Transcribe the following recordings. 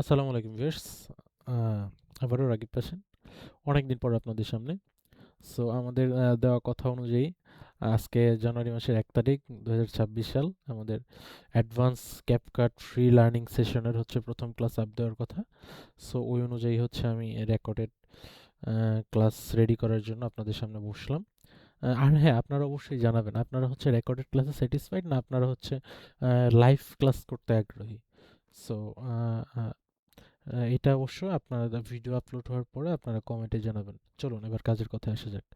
আসসালামু আলাইকুম ভিউয়ার্স। আবারও রাগিব পাশান অনেকদিন পর আপনাদের সামনে। সো আমাদের দেওয়া কথা অনুযায়ী আজকে জানুয়ারি মাসের 1 তারিখ 2026 সাল আমাদের অ্যাডভান্স ক্যাপকাট ফ্রি লার্নিং সেশনের হচ্ছে প্রথম ক্লাস আপ দেওয়ার কথা। সো ওই অনুযায়ী হচ্ছে আমি রেকর্ডেড ক্লাস রেডি করার জন্য আপনাদের সামনে বসলাম। আর হ্যাঁ, আপনারা অবশ্যই জানাবেন আপনারা হচ্ছে রেকর্ডেড ক্লাসে স্যাটিসফাইড না আপনারা হচ্ছে লাইভ ক্লাস করতে আগ্রহী। সো এটা অবশ্য আপনারা ভিডিও আপলোড হওয়ার পরে আপনারা কমেন্টে জানাবেন। চলুন এবার কাজের কথায় আসা যাক।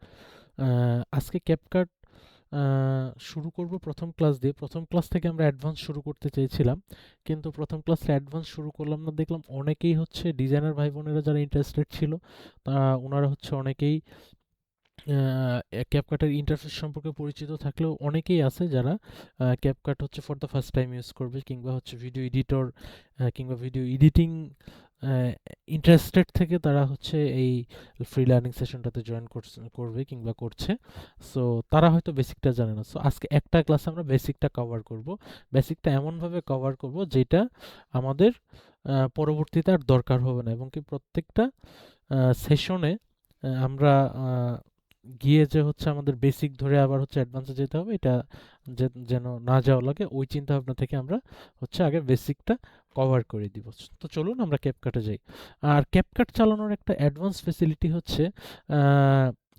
আজকে ক্যাপকাট শুরু করব প্রথম ক্লাস দিয়ে। প্রথম ক্লাস থেকে আমরা অ্যাডভান্স শুরু করতে চেয়েছিলাম, কিন্তু প্রথম ক্লাসে অ্যাডভান্স শুরু করলাম না। দেখলাম অনেকেই হচ্ছে ডিজাইনার ভাই বোনেরা যারা ইন্টারেস্টেড ছিল, ওনারা হচ্ছে অনেকেই ক্যাপকাটের ইন্টারফেস সম্পর্কে পরিচিত থাকলেও অনেকেই আছে যারা ক্যাপকাট হচ্ছে for the first time use করবে, কিংবা হচ্ছে ভিডিও এডিটর কিংবা ভিডিও এডিটিং ইন্টারেস্টেড থেকে তারা হচ্ছে এই ফ্রি লার্নিং সেশনটাতে জয়েন করবে কিংবা করছে। সো তারা হয়তো বেসিকটা জানে না। সো আজকে একটা ক্লাসে আমরা বেসিকটা কভার করব। বেসিকটা এমনভাবে কভার করব যেটা আমাদের পরবর্তীতে আর দরকার হবে না, এবং কি প্রত্যেকটা সেশনে আমরা গিয়ে যে হচ্ছে আমাদের বেসিক ধরে আবার হচ্ছে অ্যাডভান্সে যেতে হবে, এটা যেন না যাওয়া লাগে, ওই চিন্তা ভাবনা থেকে আমরা হচ্ছে আগে বেসিকটা কভার করে দিব। তো চলুন আমরা ক্যাপকাটে যাই। আর ক্যাপকাট চালানোর একটা অ্যাডভান্স ফেসিলিটি হচ্ছে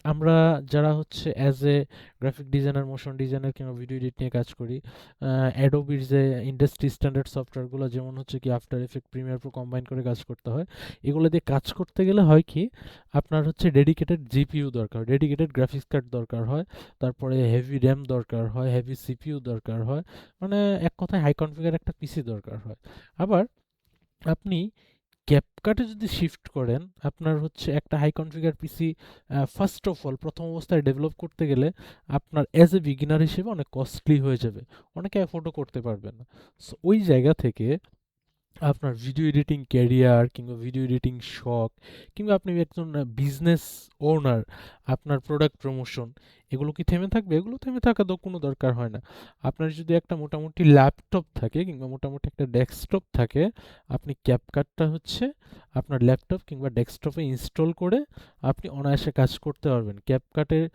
আমরা যারা হচ্ছে as a graphic designer, motion designer কিংবা ভিডিও এডিট নিয়ে কাজ করি, অ্যাডোবির যে ইন্ডাস্ট্রি স্ট্যান্ডার্ড সফটওয়্যারগুলো যেমন হচ্ছে কি after effect, Premiere Pro combine করে কাজ করতে হয়। এগুলো দিয়ে কাজ করতে গেলে হয় কি, আপনার হচ্ছে ডেডিকেটেড জিপিইউ দরকার, ডেডিকেটেড গ্রাফিক্স কার্ড দরকার হয়, তারপরে হেভি র্যাম দরকার হয়, হেভি সিপিইউ দরকার হয়, মানে এক কথায় হাই কনফিগার একটা পিসি দরকার হয়। আবার আপনি ক্যাপকাটে যদি শিফট করেন, আপনার হচ্ছে একটা high configure PC first of all প্রথম অবস্থায় ডেভেলপ করতে গেলে আপনার অ্যাজ এ বিগিনার হিসেবে অনেক কস্টলি হয়ে যাবে, অনেকে অ্যাফোর্ডও করতে পারবেন না। সো ওই জায়গা থেকে আপনার ভিডিও এডিটিং ক্যারিয়ার কিংবা ভিডিও এডিটিং শখ, কিংবা আপনি একজন বিজনেস ওনার, আপনার প্রোডাক্ট প্রমোশন, এগুলো কি থেমে থাকবে? এগুলো থেমে থাকা তো কোনো দরকার হয় না। আপনার যদি একটা মোটামুটি ল্যাপটপ থাকে কিংবা মোটামুটি একটা ডেস্কটপ থাকে, আপনি ক্যাপকাটটা হচ্ছে আপনার ল্যাপটপ কিংবা ডেস্কটপে ইনস্টল করে আপনি অনায়াসে কাজ করতে পারবেন। ক্যাপকাটের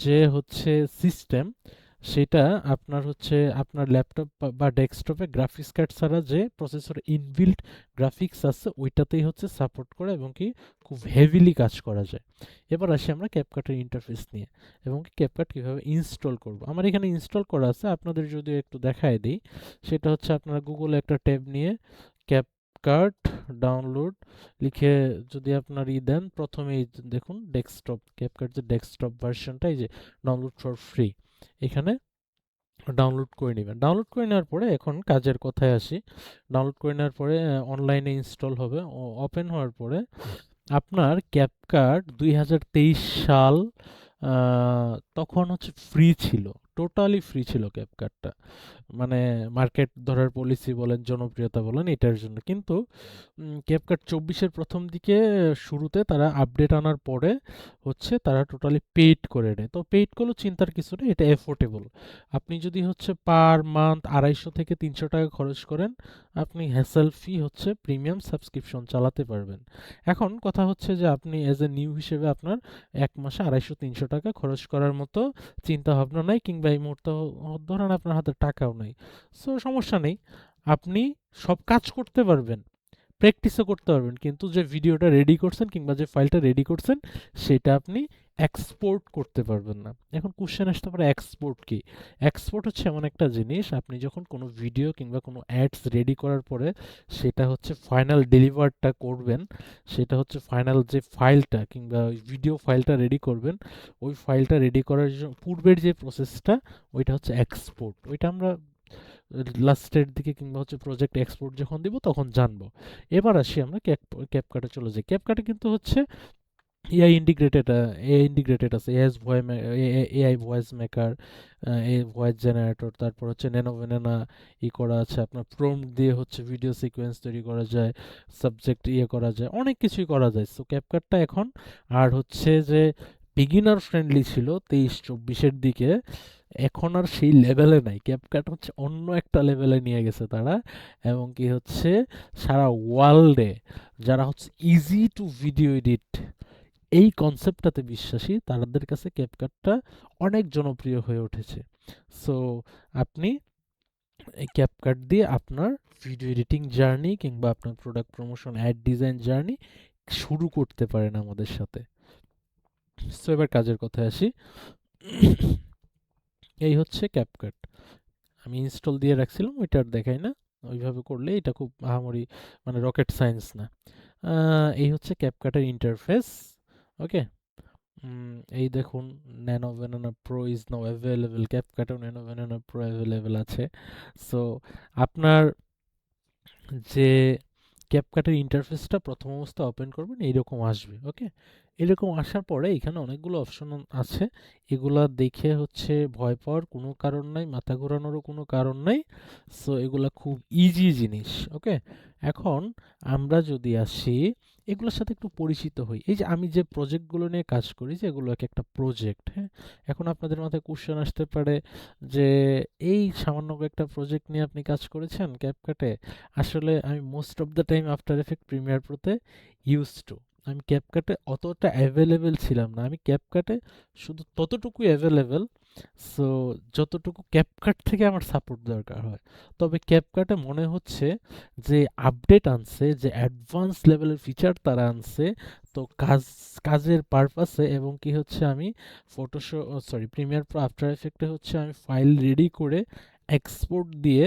যে হচ্ছে সিস্টেম, সেটা আপনার হচ্ছে আপনার ল্যাপটপ বা ডেস্কটপে গ্রাফিক্স কার্ড ছাড়া যে প্রসেসর ইনবিল্ট গ্রাফিক্স আছে ওইটাতেই হচ্ছে সাপোর্ট করে, এবং কি খুব হেভিলি কাজ করা যায়। এবার আসি আমরা ক্যাপকাটের ইন্টারফেস নিয়ে, এবং কি ক্যাপকাট কীভাবে ইনস্টল করব। আমার এখানে ইনস্টল করা আছে, আপনাদের যদি একটু দেখায় দিই, সেটা হচ্ছে আপনারা গুগলে একটা ট্যাব নিয়ে ক্যাপকাট ডাউনলোড লিখে যদি আপনার দেন, প্রথমেই দেখুন ডেস্কটপ, ক্যাপকাট যে ডেস্কটপ ভার্সনটা, এই যে ডাউনলোড ফর ফ্রি, এখানে ডাউনলোড করে নেবেন। ডাউনলোড করে নেওয়ার পরে এখন কাজের কথায় আসি। ডাউনলোড করে নেওয়ার পরে অনলাইনে ইনস্টল হবে। ওপেন হওয়ার পরে আপনার ক্যাপকাট 2023 সাল তখন হচ্ছে ফ্রি ছিল, টোটালি ফ্রি ছিল ক্যাপকাটটা। মানে মার্কেট ধরার পলিসি বলেন, জনপ্রিয়তা বলেন, এটার জন্য। কিন্তু ক্যাপকাট 24-এর প্রথম দিকে শুরুতে তারা আপডেট আনার পরে হচ্ছে তারা টোটালি পেইড করে নেয়। তো পেইড করলেও চিন্তার কিছু নেই, এটা এফোর্ডেবল। আপনি যদি হচ্ছে পার মান্থ 250 থেকে 300 টাকা খরচ করেন, আপনি হ্যাসেল ফি হচ্ছে প্রিমিয়াম সাবস্ক্রিপশন চালাতে পারবেন। এখন কথা হচ্ছে যে আপনি অ্যাজ এ নিউ হিসেবে আপনার এক মাসে 250-300 টাকা খরচ করার মতো চিন্তা ভাবনা নাই, কিংবা এই মুহূর্তে ধরেন আপনার হাতে টাকাও নাই। সো সমস্যা নেই, আপনি সব কাজ করতে পারবেন, প্র্যাকটিসও করতে পারবেন, কিন্তু যে ভিডিওটা রেডি করছেন কিংবা যে ফাইলটা রেডি করছেন সেটা আপনি এক্সপোর্ট করতে পারবেন না। এখন কোশ্চেন আসতে পারে, এক্সপোর্ট কি? এক্সপোর্ট হচ্ছে এমন একটা জিনিস, আপনি যখন কোনো ভিডিও কিংবা কোনো অ্যাডস রেডি করার পরে সেটা হচ্ছে ফাইনাল ডেলিভারটা করবেন, সেটা হচ্ছে ফাইনাল যে ফাইলটা কিংবা ওই ভিডিও ফাইলটা রেডি করবেন, ওই ফাইলটা রেডি করার পূর্বের যে প্রসেসটা, ওইটা হচ্ছে এক্সপোর্ট। ওইটা আমরা লাস্টের দিকে কিংবা হচ্ছে প্রজেক্ট এক্সপোর্ট যখন দিব তখন জানবো। এবার আসি আমরা ক্যাপকাটে চলে যাই। ক্যাপকাটে কিন্তু হচ্ছে এআই ইন্টিগ্রেটেড আছে, এআই ভয়েস মেকার, এ ভয়েস জেনারেটর, তারপর হচ্ছে ন্যানো ভ্যানানা করা আছে, আপনার প্রম্পট দিয়ে হচ্ছে ভিডিও সিকোয়েন্স তৈরি করা যায়, সাবজেক্ট করা যায়, অনেক কিছুই করা যায়। সো ক্যাপকাটটা এখন আর হচ্ছে যে বিগিনার ফ্রেন্ডলি ছিল 23-24-এর দিকে, এখন আর সেই লেভেলে নাই। ক্যাপকাট হচ্ছে অন্য একটা লেভেলে নিয়ে গেছে তারা, এবং কি হচ্ছে সারা ওয়ার্ল্ডে যারা হচ্ছে ইজি টু ভিডিও এডিট এই কনসেপ্টটাতে বিশ্বাসী, তাদের কাছে ক্যাপকাটটা অনেক জনপ্রিয় হয়ে উঠেছে। সো আপনি এই ক্যাপকাট দিয়ে আপনার ভিডিও এডিটিং জার্নি কিংবা আপনার product promotion ad design journey শুরু করতে পারেন আমাদের সাথে। সো এবার কাজের কথায় আসি। এই হচ্ছে ক্যাপকাট, আমি ইনস্টল দিয়ে রাখছিলাম, ওইটা আর দেখাই না। ওইভাবে করলে এটা খুব আহামরি মানে রকেট সায়েন্স না। এই হচ্ছে ক্যাপকাটের ইন্টারফেস। ওকে, এই দেখুন, nano banana pro is now available. ক্যাপকাটও ন্যানো ব্যানানা প্রো অ্যাভেলেবল আছে। সো আপনার যে ক্যাপকাটের ইন্টারফেসটা প্রথম অবস্থা ওপেন করবেন এইরকম আসবে। ওকে, এরকম আসার পরে এখানে অনেকগুলো অপশন আছে, এগুলা দেখে হচ্ছে ভয় পাওয়ার কোনো কারণ নাই, মাথা ঘোরানোরও কোনো কারণ নাই। সো এগুলা খুব ইজি জিনিস। ওকে, এখন আমরা যদি আসি এগুলোর সাথে একটু পরিচিত হই। এই যে আমি যে প্রজেক্টগুলো নিয়ে কাজ করি, যে এগুলো এক একটা প্রজেক্ট, হ্যাঁ। এখন আপনাদের মাথায় কোশ্চেন আসতে পারে যে এই সামান্য একটা প্রজেক্ট নিয়ে আপনি কাজ করেছেন ক্যাপকাটে। আসলে আমি most of the time after effect premiere প্রোতে ইউজ টু, আমি ক্যাপকাটে অতটা অ্যাভেলেবেল ছিলাম না। আমি ক্যাপকাটে শুধু ততটুকুই অ্যাভেলেবেল, সো যতটুকু ক্যাপকাট থেকে আমার সাপোর্ট দরকার হয়। তবে ক্যাপকাটে মনে হচ্ছে যে আপডেট আনছে, যে অ্যাডভান্স লেভেলের ফিচার তারা আনছে, তো কাজের পারপাসে, এবং কি হচ্ছে আমি Photoshop sorry premiere pro after এফেক্টে হচ্ছে আমি ফাইল রেডি করে এক্সপোর্ট দিয়ে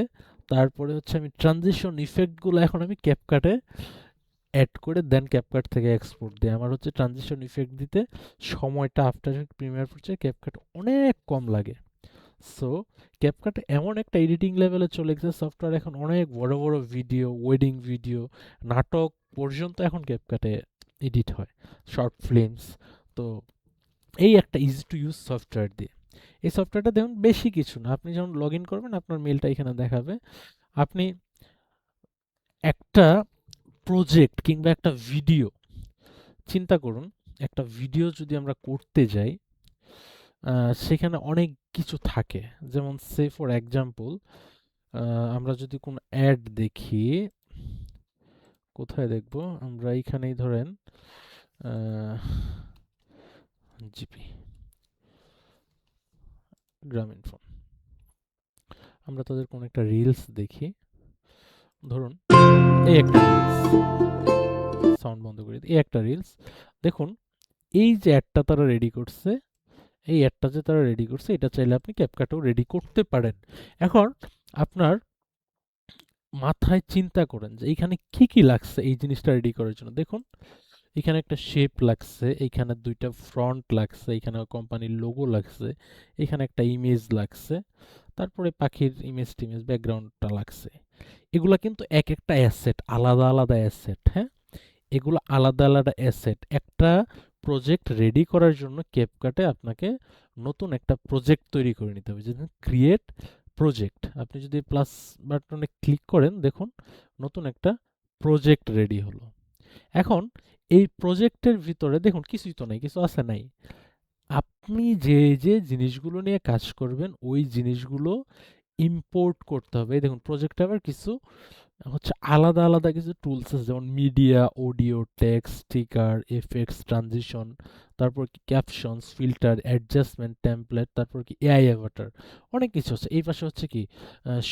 তারপরে হচ্ছে আমি ট্রানজিশন ইফেক্টগুলো এখন আমি ক্যাপকাটে অ্যাড করে দেন ক্যাপকাট থেকে এক্সপোর্ট দিই। আমার হচ্ছে ট্রানজিশন ইফেক্ট দিতে সময়টা আফটার এফেক্ট প্রিমিয়ার প্রো চেয়ে ক্যাপকাট অনেক কম লাগে। সো ক্যাপকাট এমন একটা এডিটিং লেভেলে চলে গেছে, সফটওয়্যার এখন অনেক বড় বড় ভিডিও, ওয়েডিং ভিডিও, নাটক পর্যন্ত এখন ক্যাপকাটে এডিট হয়, শর্ট ফিল্মস। তো এই একটা ইজি টু ইউজ সফটওয়্যার দিয়ে, এই সফটওয়্যারটা দেখুন বেশি কিছু না। আপনি যখন লগ ইন করবেন আপনার মেলটা এখানে দেখাবে। আপনি একটা প্রজেক্ট কিংবা একটা ভিডিও চিন্তা করুন, একটা ভিডিও যদি আমরা করতে যাই, সেখানে অনেক কিছু থাকে। যেমন সে ফর এক্সাম্পল আমরা যদি কোনো অ্যাড দেখি, কোথায় দেখব আমরা, এইখানেই ধরেন জিপি গ্রামীণ ফোন, আমরা তাদের কোনো একটা রিলস দেখি, ধরুন এই একটা রিলস, সাউন্ড বন্ধ করে দিই, এই একটা রিলস দেখুন। এই যে অ্যাডটা তারা রেডি করছে, এই অ্যাডটা যে তারা রেডি করছে, এটা চাইলে আপনি ক্যাপকাটেও রেডি করতে পারেন। এখন আপনার মাথায় চিন্তা করেন যে এইখানে কি কি লাগছে এই জিনিসটা রেডি করার জন্য। দেখুন এখানে একটা শেপ লাগছে, এইখানে দুইটা ফ্রন্ট লাগছে, এখানে কোম্পানির লোগো লাগছে, এখানে একটা ইমেজ লাগছে, তারপরে পাখির ইমেজ টিমেজ ব্যাকগ্রাউন্ডটা লাগছে। এগুলা কিন্তু এক একটা অ্যাসেট, আলাদা আলাদা অ্যাসেট, হ্যাঁ। এগুলো আলাদা আলাদা অ্যাসেট। একটা প্রজেক্ট রেডি করার জন্য ক্যাপকাটে আপনাকে নতুন একটা প্রজেক্ট তৈরি করে নিতে হবে, যেমন ক্রিয়েট প্রজেক্ট। আপনি যদি প্লাস বাটনে ক্লিক করেন, দেখুন নতুন একটা প্রজেক্ট রেডি হলো। এখন এই প্রজেক্টের ভিতরে দেখুন কিছুই তো নাই, কিছু আছে নাই। আপনি যে যে জিনিসগুলো নিয়ে কাজ করবেন ওই জিনিসগুলো ইম্পোর্ট করতে হবে। এই দেখুন প্রজেক্টে আবার কিছু হচ্ছে আলাদা আলাদা কিছু টুলস আছে, যেমন media, audio, text, sticker, effects, transition, তারপর কি ক্যাপশনস, ফিল্টার, অ্যাডজাস্টমেন্ট, টেমপ্লেট, তারপর কি এআই অ্যাভাটার, অনেক কিছু আছে। এই পাশে হচ্ছে কি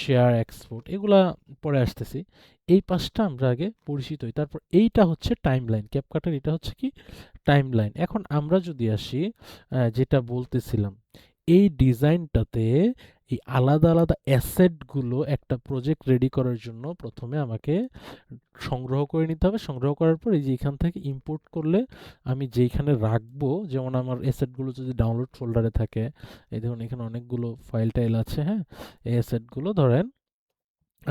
শেয়ার, এক্সপোর্ট, এগুলা পরে আসতেছি। এই পাশটা আমরা আগে পরিচিত হই। তারপর এইটা হচ্ছে টাইমলাইন, ক্যাপকাটের এটা হচ্ছে কি টাইমলাইন। এখন আমরা যদি আসি যেটা বলতেছিলাম, এই ডিজাইনটাতে এই আলাদা আলাদা অ্যাসেটগুলো একটা প্রজেক্ট রেডি করার জন্য প্রথমে আমাকে সংগ্রহ করে নিতে হবে। সংগ্রহ করার পর এই যে এখান থেকে ইম্পোর্ট করলে আমি যেইখানে রাখবো, যেমন আমার অ্যাসেটগুলো যদি ডাউনলোড ফোল্ডারে থাকে, এই দেখুন এখানে অনেকগুলো ফাইল টাইল আছে, হ্যাঁ। এই অ্যাসেটগুলো ধরেন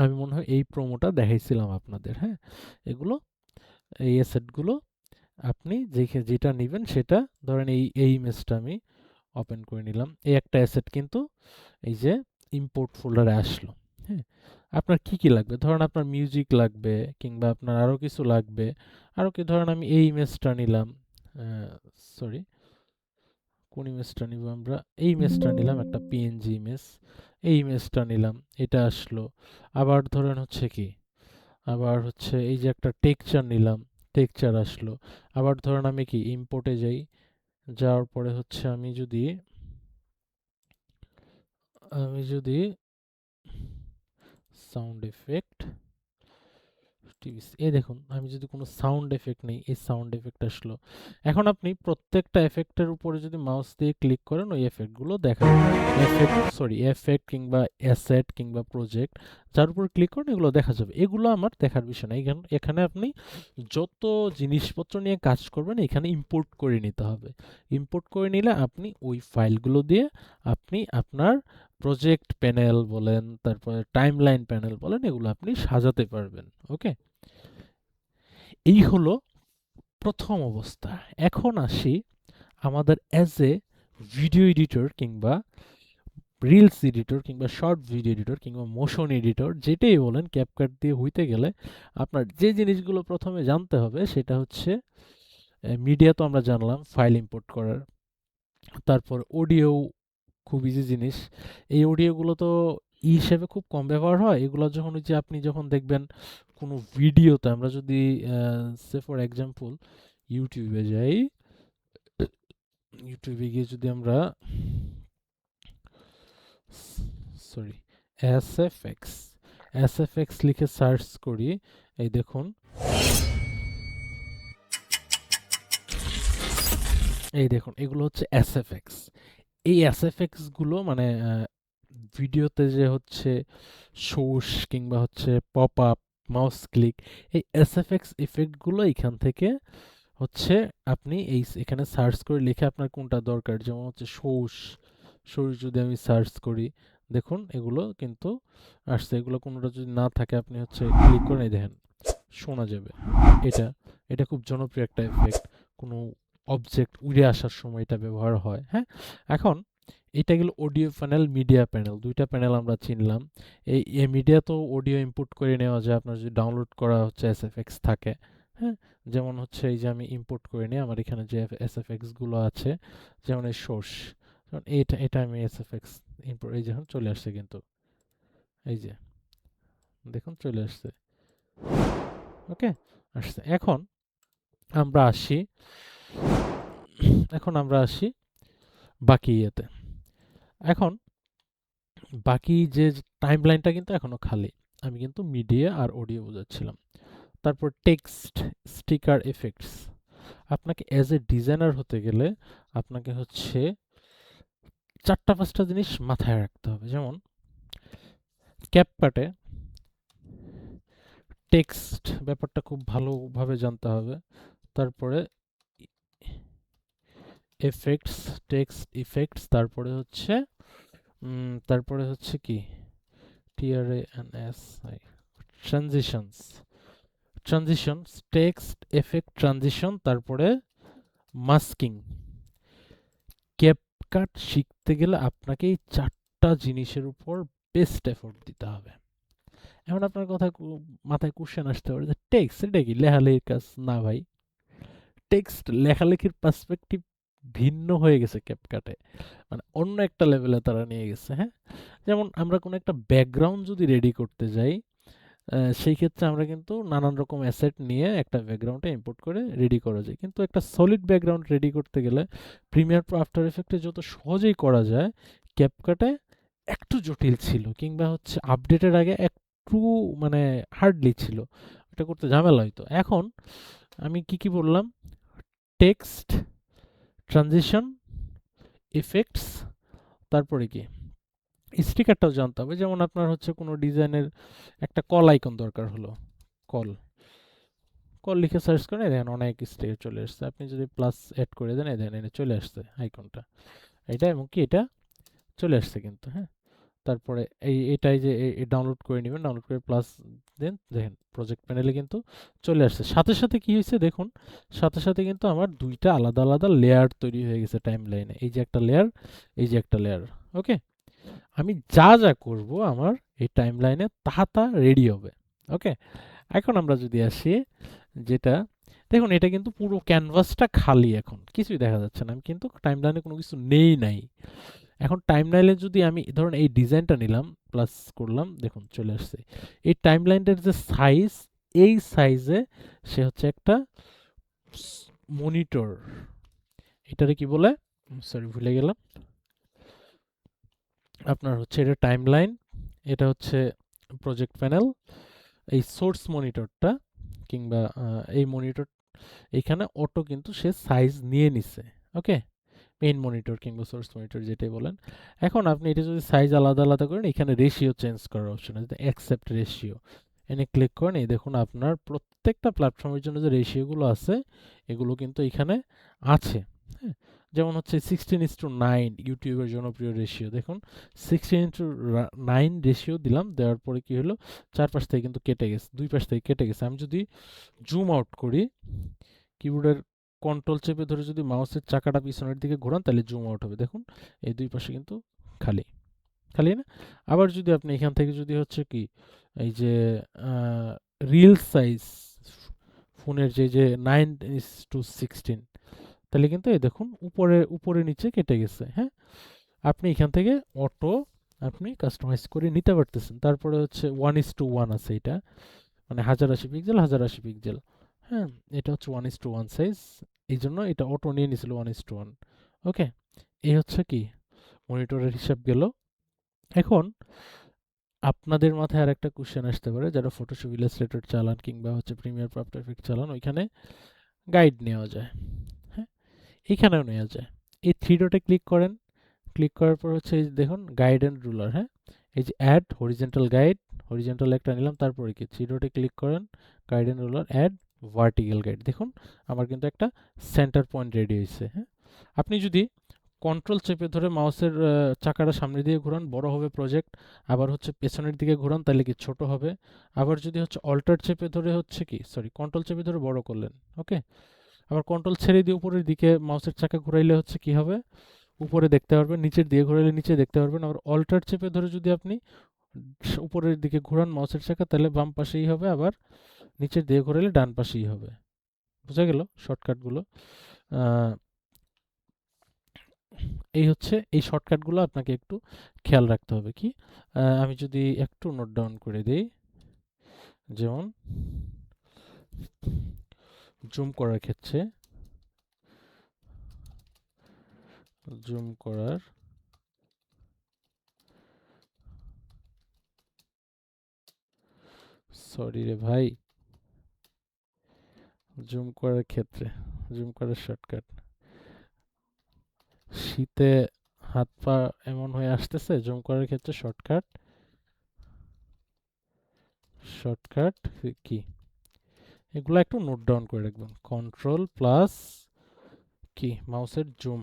আমি মনে হয় এই প্রোমোটা দেখাইছিলাম আপনাদের, হ্যাঁ। এগুলো, এই অ্যাসেটগুলো আপনি যেটা নেবেন সেটা ধরেন এই ইমেজটা আমি ওপেন করে নিলাম। এই একটা অ্যাসেট কিন্তু এই যে ইম্পোর্ট ফোল্ডারে আসলো, হ্যাঁ। আপনার কি কি লাগবে, ধরেন আপনার মিউজিক লাগবে কিংবা আপনার আরো কিছু লাগবে। আরো কি, ধরেন আমি এই ইমেজটা নিলাম, সরি কোন ইমেজটা নিব আমরা? এই ইমেজটা নিলাম, একটা পিএনজি ইমেজ। এই ইমেজটা নিলাম, এটা আসলো। আবার ধরেন হচ্ছে কি, আবার হচ্ছে এই যে একটা টেক্সচার নিলাম, টেক্সচার আসলো। আবার ধরেন আমি কি ইম্পোর্টে যাই, যাওয়ার পরে হচ্ছে আমি যদি সাউন্ড এফেক্ট এই দেখুন, আমি যদি কোনো সাউন্ড এফেক্ট নেই, এই সাউন্ড এফেক্ট আসলো। এখন আপনি প্রত্যেকটা এফেক্টের উপরে যদি মাউস দিয়ে ক্লিক করেন, ওই এফেক্টগুলো দেখা যাবে। এফেক্ট কিংবা অ্যাসেট কিংবা প্রজেক্ট, যার উপর ক্লিক করেন এগুলো দেখা যাবে। এগুলো আমার দেখার বিষয় না। এখানে আপনি যত জিনিসপত্র নিয়ে কাজ করবেন এখানে ইম্পোর্ট করে নিতে হবে। ইম্পোর্ট করে নিলে আপনি ওই ফাইলগুলো দিয়ে আপনি আপনার প্রজেক্ট প্যানেল বলেন, তারপরে টাইমলাইন প্যানেল বলেন, এগুলো আপনি সাজাতে পারবেন। ওকে, এই হলো প্রথম অবস্থা। এখন আসি আমাদের অ্যাজ এ ভিডিও এডিটর কিংবা রিলস এডিটর কিংবা শর্ট ভিডিও এডিটর কিংবা মোশন এডিটর, যেটাই বলেন, ক্যাপকাট দিয়ে হইতে গেলে আপনার যে জিনিসগুলো প্রথমে জানতে হবে সেটা হচ্ছে মিডিয়া। তো আমরা জানলাম ফাইল ইম্পোর্ট করার। তারপর অডিও, খুব ইজি জিনিস। এই অডিওগুলো তো হিসেবে খুব কম ব্যবহার হয়। এগুলো যখন ওই যে আপনি যখন দেখবেন কোনো ভিডিওতে, আমরা যদি সে ফর এক্সাম্পল ইউটিউবে যাই, ইউটিউবে গিয়ে যদি আমরা সরি এসএফএক্স লিখে সার্চ করি, এই দেখুন, এগুলো হচ্ছে এসএফএক্স। এই এসএফএক্স গুলো মানে ভিডিওতে যে হচ্ছে শোষ কিংবা হচ্ছে পপ আপ, মাউস ক্লিক, এই এসএফএক্স ইফেক্টগুলো এখান থেকে হচ্ছে আপনি এখানে সার্চ করে লিখে আপনার কোনটা দরকার, যেমন হচ্ছে শোষ যদি আমি সার্চ করি, দেখুন এগুলো কিন্তু আসছে। এগুলো কোনোটা যদি না থাকে আপনি হচ্ছে ক্লিক করে দেখেন শোনা যাবে। এটা এটা খুব জনপ্রিয় একটা এফেক্ট, কোনো অবজেক্ট উড়ে আসার সময় এটা ব্যবহার হয়। হ্যাঁ, এখন এটা গেল অডিও প্যানেল, মিডিয়া প্যানেল, দুইটা প্যানেল আমরা চিনলাম। এই মিডিয়া তো অডিও ইনপুট করে নেওয়া যায় আপনার যদি ডাউনলোড করা হচ্ছে এসএফএক্স থাকে। হ্যাঁ, যেমন হচ্ছে এই যে আমি ইম্পোর্ট করে নিই, আমার এখানে যে এসএফএক্স গুলো আছে, যেমন এই সোর্স, যেমন এটা আমি এসএফএক্স ইম্পোর্ট, এই যখন চলে আসছে কিন্তু, এই যে দেখুন চলে আসছে। ওকে, আসছে। আমরা আসি এখন আমরা আসি বাকি ইয়েতে। এখন বাকি যে টাইমলাইনটা কিন্তু এখনো খালি। আমি কিন্তু মিডিয়া আর অডিও বোঝাচ্ছিলাম। তারপর টেক্সট, স্টিকার, এফেক্টস। আপনাকে অ্যাজ এ ডিজাইনার হতে গেলে আপনাকে হচ্ছে 4-5টা জিনিস মাথায় রাখতে হবে। যেমন ক্যাপকাটে টেক্সট ব্যাপারটা খুব ভালোভাবে জানতে হবে। তারপরে এফেক্টস, টেক্সট ইফেক্টস, তারপরে হচ্ছে কি TRANSI, transitions, text effect transition, তারপরে মাস্কিং। ক্যাপকাট শিখতে গেলে আপনাকে এই 4টা জিনিসের উপর বেস্ট এফোর্ট দিতে হবে। এখন আপনার মাথায় কোশ্চেন আসতে পারে যে টেক্সট এটা কি লেখালেখির কাজ? না ভাই, টেক্সট লেখালেখির পার্সপেক্টিভ ভিন্ন হয়ে গেছে ক্যাপকাটে, মানে অন্য একটা লেভেলে তারা নিয়ে গেছে। হ্যাঁ, যেমন আমরা কোনো একটা ব্যাকগ্রাউন্ড যদি রেডি করতে যাই, সেই ক্ষেত্রে আমরা কিন্তু নানান রকম অ্যাসেট নিয়ে একটা ব্যাকগ্রাউন্ডে ইম্পোর্ট করে রেডি করা যায়। কিন্তু একটা সলিড ব্যাকগ্রাউন্ড রেডি করতে গেলে প্রিমিয়ার প্রো, আফটার এফেক্টে যত সহজেই করা যায়, ক্যাপকাটে একটু জটিল ছিল, কিংবা হচ্ছে আপডেটের আগে একটু মানে হার্ডলি ছিল, এটা করতে ঝামেলা হইতো। এখন আমি কি বললাম? টেক্সট, ট্রানজিশন, ইফেক্টস, তারপরে কি স্টিকারটাও জানতে হবে। যেমন আপনার হচ্ছে কোনো ডিজাইনের একটা কল আইকন দরকার হলো, কল কল লিখে সার্চ করে দেখেন অনেক স্টিকার চলে আসছে। আপনি যদি প্লাস অ্যাড করে দেন, দেখেন এটা চলে আসছে আইকনটা, এটা এবং কি এটা চলে আসছে কিন্তু। হ্যাঁ, তারপরে এটাই যে ডাউনলোড করে নেবেন, ডাউনলোড করে প্লাস দেন, দেখেন প্রজেক্ট প্যানেলে কিন্তু চলে আসছে। সাথে সাথে কি হয়েছে দেখুন, সাথে সাথে কিন্তু আমার দুইটা আলাদা আলাদা লেয়ার তৈরি হয়ে গেছে টাইম লাইনে। এই যে একটা লেয়ার, এই যে একটা লেয়ার। ওকে, আমি যা করব আমার এই টাইম লাইনে তা রেডি হবে। ওকে, এখন আমরা যদি আসি যেটা দেখুন এটা কিন্তু পুরো ক্যানভাসটা খালি, এখন কিছুই দেখা যাচ্ছে না, আমি কিন্তু টাইমলাইনে কোনো কিছু নাই। এখন টাইমলাইনে যদি আমি ধরুন এই ডিজাইনটা নিলাম, প্লাস করলাম, দেখুন চলে আসছে এই টাইমলাইনের যে সাইজ, এই সাইজে সে হচ্ছে একটা মনিটর, এটারে কি বলে, সরি ভুলে গেলাম, আপনার হচ্ছে এটা টাইমলাইন, এটা হচ্ছে প্রজেক্ট প্যানেল, এই সোর্স মনিটরটা কিংবা এই মনিটর, এইখানে অটো কিন্তু সে সাইজ নিয়ে নিছে। ওকে, মেইন মনিটর কিংবা সোর্স মনিটর যেটাই বলেন। এখন আপনি এটা যদি সাইজ আলাদা আলাদা করেন, এখানে রেশিও চেঞ্জ করার অপশন আছে, অ্যাকসেপ্ট রেশিও, এনে ক্লিক করেন, এই দেখুন আপনার প্রত্যেকটা প্ল্যাটফর্মের জন্য যে রেশিওগুলো আছে এগুলো কিন্তু এখানে আছে। হ্যাঁ, যেমন হচ্ছে 16:9 ইউটিউবের জনপ্রিয় রেশিও, দেখুন 16:9 রেশিও দিলাম, দেওয়ার পরে কি হলো, চারপাশ থেকে কিন্তু কেটে গেছে, দুই পাশ থেকে কেটে গেছে। আমি যদি জুম আউট করি, কিবোর্ডের কন্ট্রোল চেপে ধরে যদি মাউসের চাকাটা পিছনের দিকে ঘোরান তাহলে জুম আউট হবে, দেখুন এই দুই পাশে কিন্তু খালি খালি না। আবার যদি আপনি এখান থেকে যদি হচ্ছে কি এই যে রিল সাইজ ফোনের যে 9:16, তাহলে কিন্তু এই দেখুন উপরে উপরে নিচে কেটে গেছে। হ্যাঁ, আপনি এখান থেকে অটো আপনি কাস্টমাইজ করে নিতে পারতেছেন। তারপরে হচ্ছে 1:1 আছে, এটা মানে 1080 পিক্সেল 1080 পিক্সেল। হ্যাঁ, এটা হচ্ছে 1:1 সাইজ, এই জন্য এটা অটো নিয়ে নিছিল 1:1। ওকে, এই হচ্ছে কি মনিটরের হিসাব গেল। এখন আপনাদের মাথায় আর একটা কোশ্চেন আসতে পারে, যারা ফটোশপ ইলাস্ট্রেটর চালান কিংবা হচ্ছে প্রিমিয়ার প্রো আফটার এফেক্ট চালান, ওইখানে গাইড নেওয়া যায়। হ্যাঁ, এইখানেও নেওয়া যায়। এই থ্রি ডটে ক্লিক করেন, ক্লিক করার পর হচ্ছে এই যে দেখুন গাইড অ্যান্ড রুলার। হ্যাঁ, এই যে অ্যাড হরিজেন্টাল গাইড, হরিজেন্টাল একটা নিলাম, তারপরে কি থ্রি ডটে ক্লিক করেন, guide and ruler, add vertical guide, দেখুন আমার কিন্তু একটা সেন্টার পয়েন্ট রেডি হয়েছে। হ্যাঁ, আপনি যদি কন্ট্রোল চেপে ধরে মাউসের চাকাটা সামনে দিয়ে ঘোরান বড় হবে প্রজেক্ট, আবার হচ্ছে পেছনের দিকে ঘোরান তাহলে কি ছোট হবে, আবার যদি হচ্ছে অল্টার চেপে ধরে হচ্ছে কি সরি কন্ট্রোল চেপে ধরে বড় করলেন, ওকে, আবার কন্ট্রোল ছেড়ে দিয়ে উপরের দিকে মাউসের চাকা ঘুরাইলে হচ্ছে কি হবে, উপরে দেখতে পারবেন, নিচের দিকে ঘোরাইলে নিচে দেখতে পারবেন। আবার অল্টার চেপে ধরে যদি আপনি উপরের দিকে ঘোরান মাউসের চাকা তাহলে বাম পাশেই হবে, আবার নিচের দিকে ঘোরাইলে ডান পাশেই হবে। বোঝা গেল শর্টকাটগুলো? এই হচ্ছে এই শর্টকাটগুলো আপনাকে একটু খেয়াল রাখতে হবে। কি আমি যদি একটু নোট ডাউন করে দেই, যেমন জুম করার ক্ষেত্রে, জুম করার সরি রে ভাই, জুম করার ক্ষেত্রে, জুম করার শর্টকাট, শীতে হাত পা এমন হয়ে আসতেছে, জুম করার ক্ষেত্রে শর্টকাট, শর্টকাট কি, এগুলো একটু নোট ডাউন করে রাখবেন। কন্ট্রোল প্লাস কি মাউসের zoom,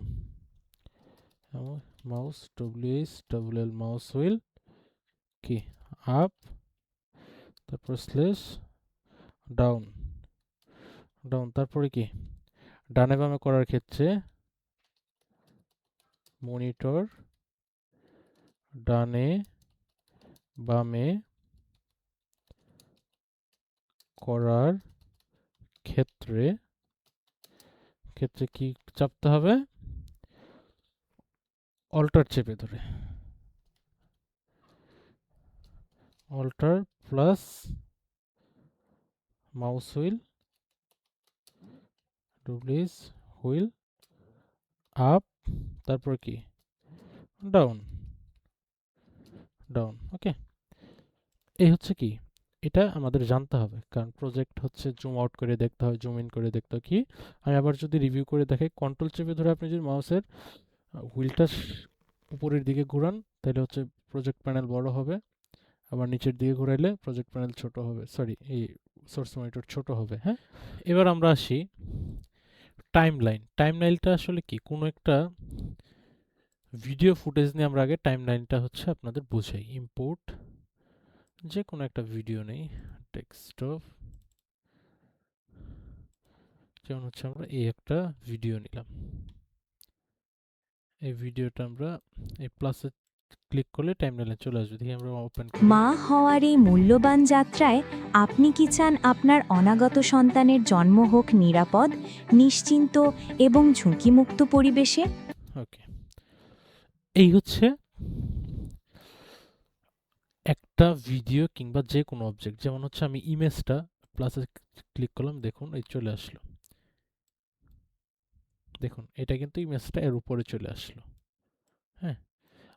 mouse W S double L mouse wheel কি আপ, তারপর স্ল্যাশ ডাউন, ডাউন, তারপরে কি ডানে বামে করার ক্ষেত্রে মনিটর ডানে বামে করার ক্ষেত্রে, ক্ষেত্রে কি চাপতে হবে, অল্টার চেপে ধরে, alt plus mouse wheel W S wheel up, তারপর কি ডাউন, ডাউন। ওকে, এই হচ্ছে কি, এটা আমাদের জানতে হবে, কারণ প্রজেক্ট হচ্ছে জুম আউট করে দেখতে হয়, জুম ইন করে দেখতে হয়। কি আমি আবার যদি রিভিউ করে দেখাই, কন্ট্রোল চেপে ধরে আপনি যদি মাউসের হুইলটা উপরের দিকে ঘোরান তাহলে হচ্ছে প্রজেক্ট প্যানেল বড় হবে, আবার নিচের দিকে ঘোরাইলে প্রজেক্ট প্যানেল ছোট হবে, সরি এই সোর্স মনিটর ছোট হবে। হ্যাঁ, এবার আমরা আসি টাইমলাইন। টাইমলাইনটা আসলে কি, কোনো একটা ভিডিও ফুটেজ নিয়ে আমরা আগে টাইমলাইনটা হচ্ছে আপনাদের বুঝাই। ইম্পোর্ট যে কোনো একটা ভিডিও নেই, ডেস্কটপ, যেমন হচ্ছে আমরা এই একটা ভিডিও নিলাম, এই ভিডিওটা আমরা এই প্লাসে ক্লিক করলে টাইমলাইনে চলে আসবে। দেখি আমরা ওপেন করি। মা হওয়ার এই মূল্যবান যাত্রায় আপনি কি চান আপনার অনাগত সন্তানের জন্ম হোক নিরাপদ, নিশ্চিন্ত এবং ঝুঁকিমুক্ত পরিবেশে? ওকে, এই হচ্ছে একটা ভিডিও কিংবা যে কোনো অবজেক্ট, যেমন হচ্ছে আমি ইমেজটা প্লাসে ক্লিক করলাম, দেখুন এই চলে আসলো। দেখুন এটা কিন্তু ইমেজটা এর উপরে চলে আসলো। হ্যাঁ,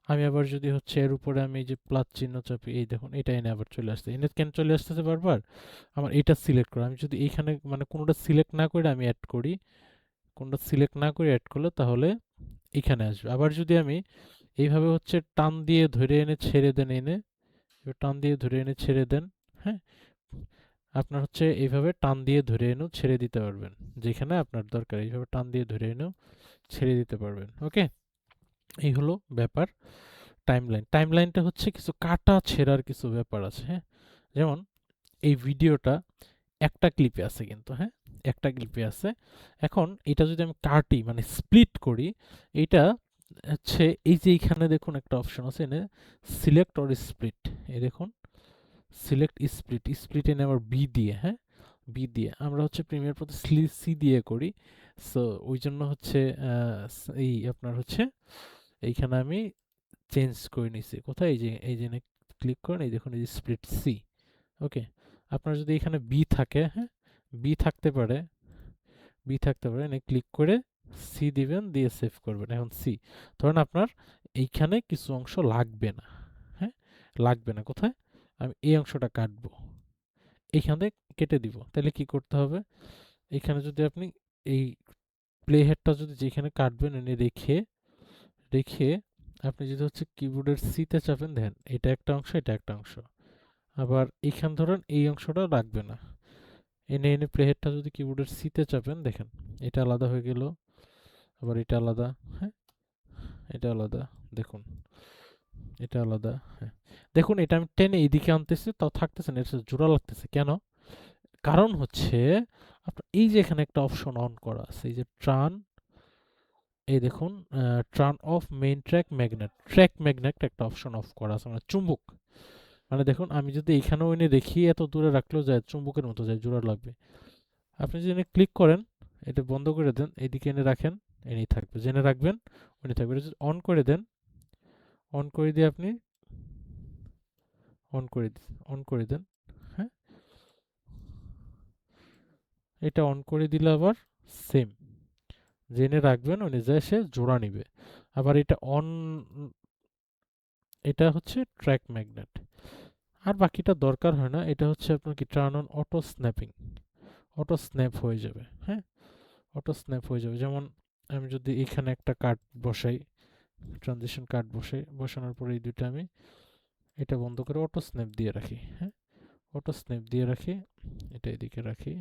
আমি আবার যদি হচ্ছে এর উপরে আমি এই যে প্লাস চিহ্ন চাপি, এই দেখুন এটা এনে আবার চলে আসছে। এনে কেন চলে আসতেছে বারবার? আমার এটা সিলেক্ট করা, আমি যদি এইখানে মানে কোনোটা সিলেক্ট না করে আমি অ্যাড করি, কোনটা সিলেক্ট না করে অ্যাড করলে তাহলে এখানে আসবে। আবার যদি আমি এইভাবে হচ্ছে টান দিয়ে ধরে এনে ছেড়ে দেন, এনে টান দিয়ে ধরে এনে ছেড়ে দেন, হ্যাঁ, আপনার হচ্ছে এইভাবে টান দিয়ে ধরে এনেও ছেড়ে দিতে পারবেন, যেখানে আপনার দরকার এইভাবে টান দিয়ে ধরে এনেও ছেড়ে দিতে পারবেন। ওকে, এই হলো ব্যাপার টাইমলাইন। টাইমলাইনটা হচ্ছে কিছু কাটা ছেঁড়ার কিছু ব্যাপার আছে, হ্যাঁ, যেমন এই ভিডিওটা একটা ক্লিপে আছে কিন্তু, হ্যাঁ, একটা ক্লিপে আছে। এখন এটা যদি আমি কাটি মানে স্প্লিট করি, এটা হচ্ছে এই যে এইখানে দেখুন একটা অপশন আছে, এনে সিলেক্ট অর স্প্লিট, এই দেখুন সিলেক্ট স্প্লিট, স্প্লিট এনে আবার বি দিয়ে, হ্যাঁ, বি দিয়ে আমরা হচ্ছে প্রিমিয়ার প্রতি সি দিয়ে করি। সো ওই জন্য হচ্ছে এই আপনার হচ্ছে এইখানে আমি চেঞ্জ করে নিছি। কোথায়? এই যে ক্লিক করেন, এই দেখুন এই যে স্প্লিট সি। ওকে, আপনার যদি এখানে বি থাকে, হ্যাঁ, বি থাকতে পারে, বি থাকতে পারে, এনে ক্লিক করে সি দিবেন, দিয়ে সেভ করবেন। এখন সি ধরেন আপনার এইখানে কিছু অংশ লাগবে না, হ্যাঁ, লাগবে না। কোথায়? আমি এই অংশটা কাটবো, এইখানে কেটে দিব। তাহলে কি করতে হবে? এখানে যদি আপনি এই প্লে হেডটা যদি যেখানে কাটবেন এনে রেখে রেখে আপনি যদি হচ্ছে কিবোর্ডের সিতে চাপেন, দেখেন এটা একটা অংশ, এটা একটা অংশ। আবার এইখান ধরেন এই অংশটা রাখবে না, এনে এনে প্লে হেডটা যদি কিবোর্ডের সিতে চাপেন, দেখেন এটা আলাদা হয়ে গেল, আবার এটা আলাদা, হ্যাঁ, এটা আলাদা, দেখুন এটা আলাদা, হ্যাঁ, দেখুন এটা আমি টেনে এইদিকে আনতেছি তাও থাকতেছে না, এর সাথে জোড়া লাগতেছে কেন? কারণ হচ্ছে আপনার এই যে এখানে একটা অপশন অন করা আছে, এই যে ট্রান, এই দেখুন ট্রান অফ মেইন ট্র্যাক ম্যাগনেট একটা অপশন অফ করা আছে, মানে চুম্বক। মানে দেখুন আমি যদি এখানেও এনে দেখি এত দূরে রাখলেও যায়, চুম্বকের মতো যায়, জোড়া লাগবে। আপনি যদি এনে ক্লিক করেন, এটা বন্ধ করে দেন, এদিকে এনে রাখেন, এনেই থাকবে, জেনে রাখবেন উনি থাকবে। এটা যদি অন করে দেন, অন করে দিয়ে আপনি অন করে অন করে দেন, হ্যাঁ, এটা অন করে দিলে আবার সেম জেনে রাখবেন, উনি যায় সে জোড়া নিবে। আবার এটা অন, এটা হচ্ছে ট্র্যাক ম্যাগনেট। আর বাকিটা দরকার হয় না, এটা হচ্ছে আপনার কি turn on auto snapping, auto snap হয়ে যাবে, হ্যাঁ, অটো স্ন্যাপ হয়ে যাবে। যেমন আমি যদি এখানে একটা কাট বসাই, ট্রানজিশন কাট বসাই, বসানোর পরে এই দুইটা আমি এটা বন্ধ করে অটো স্ন্যাপ দিয়ে রাখি, হ্যাঁ, অটো স্ন্যাপ দিয়ে রাখি, এটা এদিকে রাখি,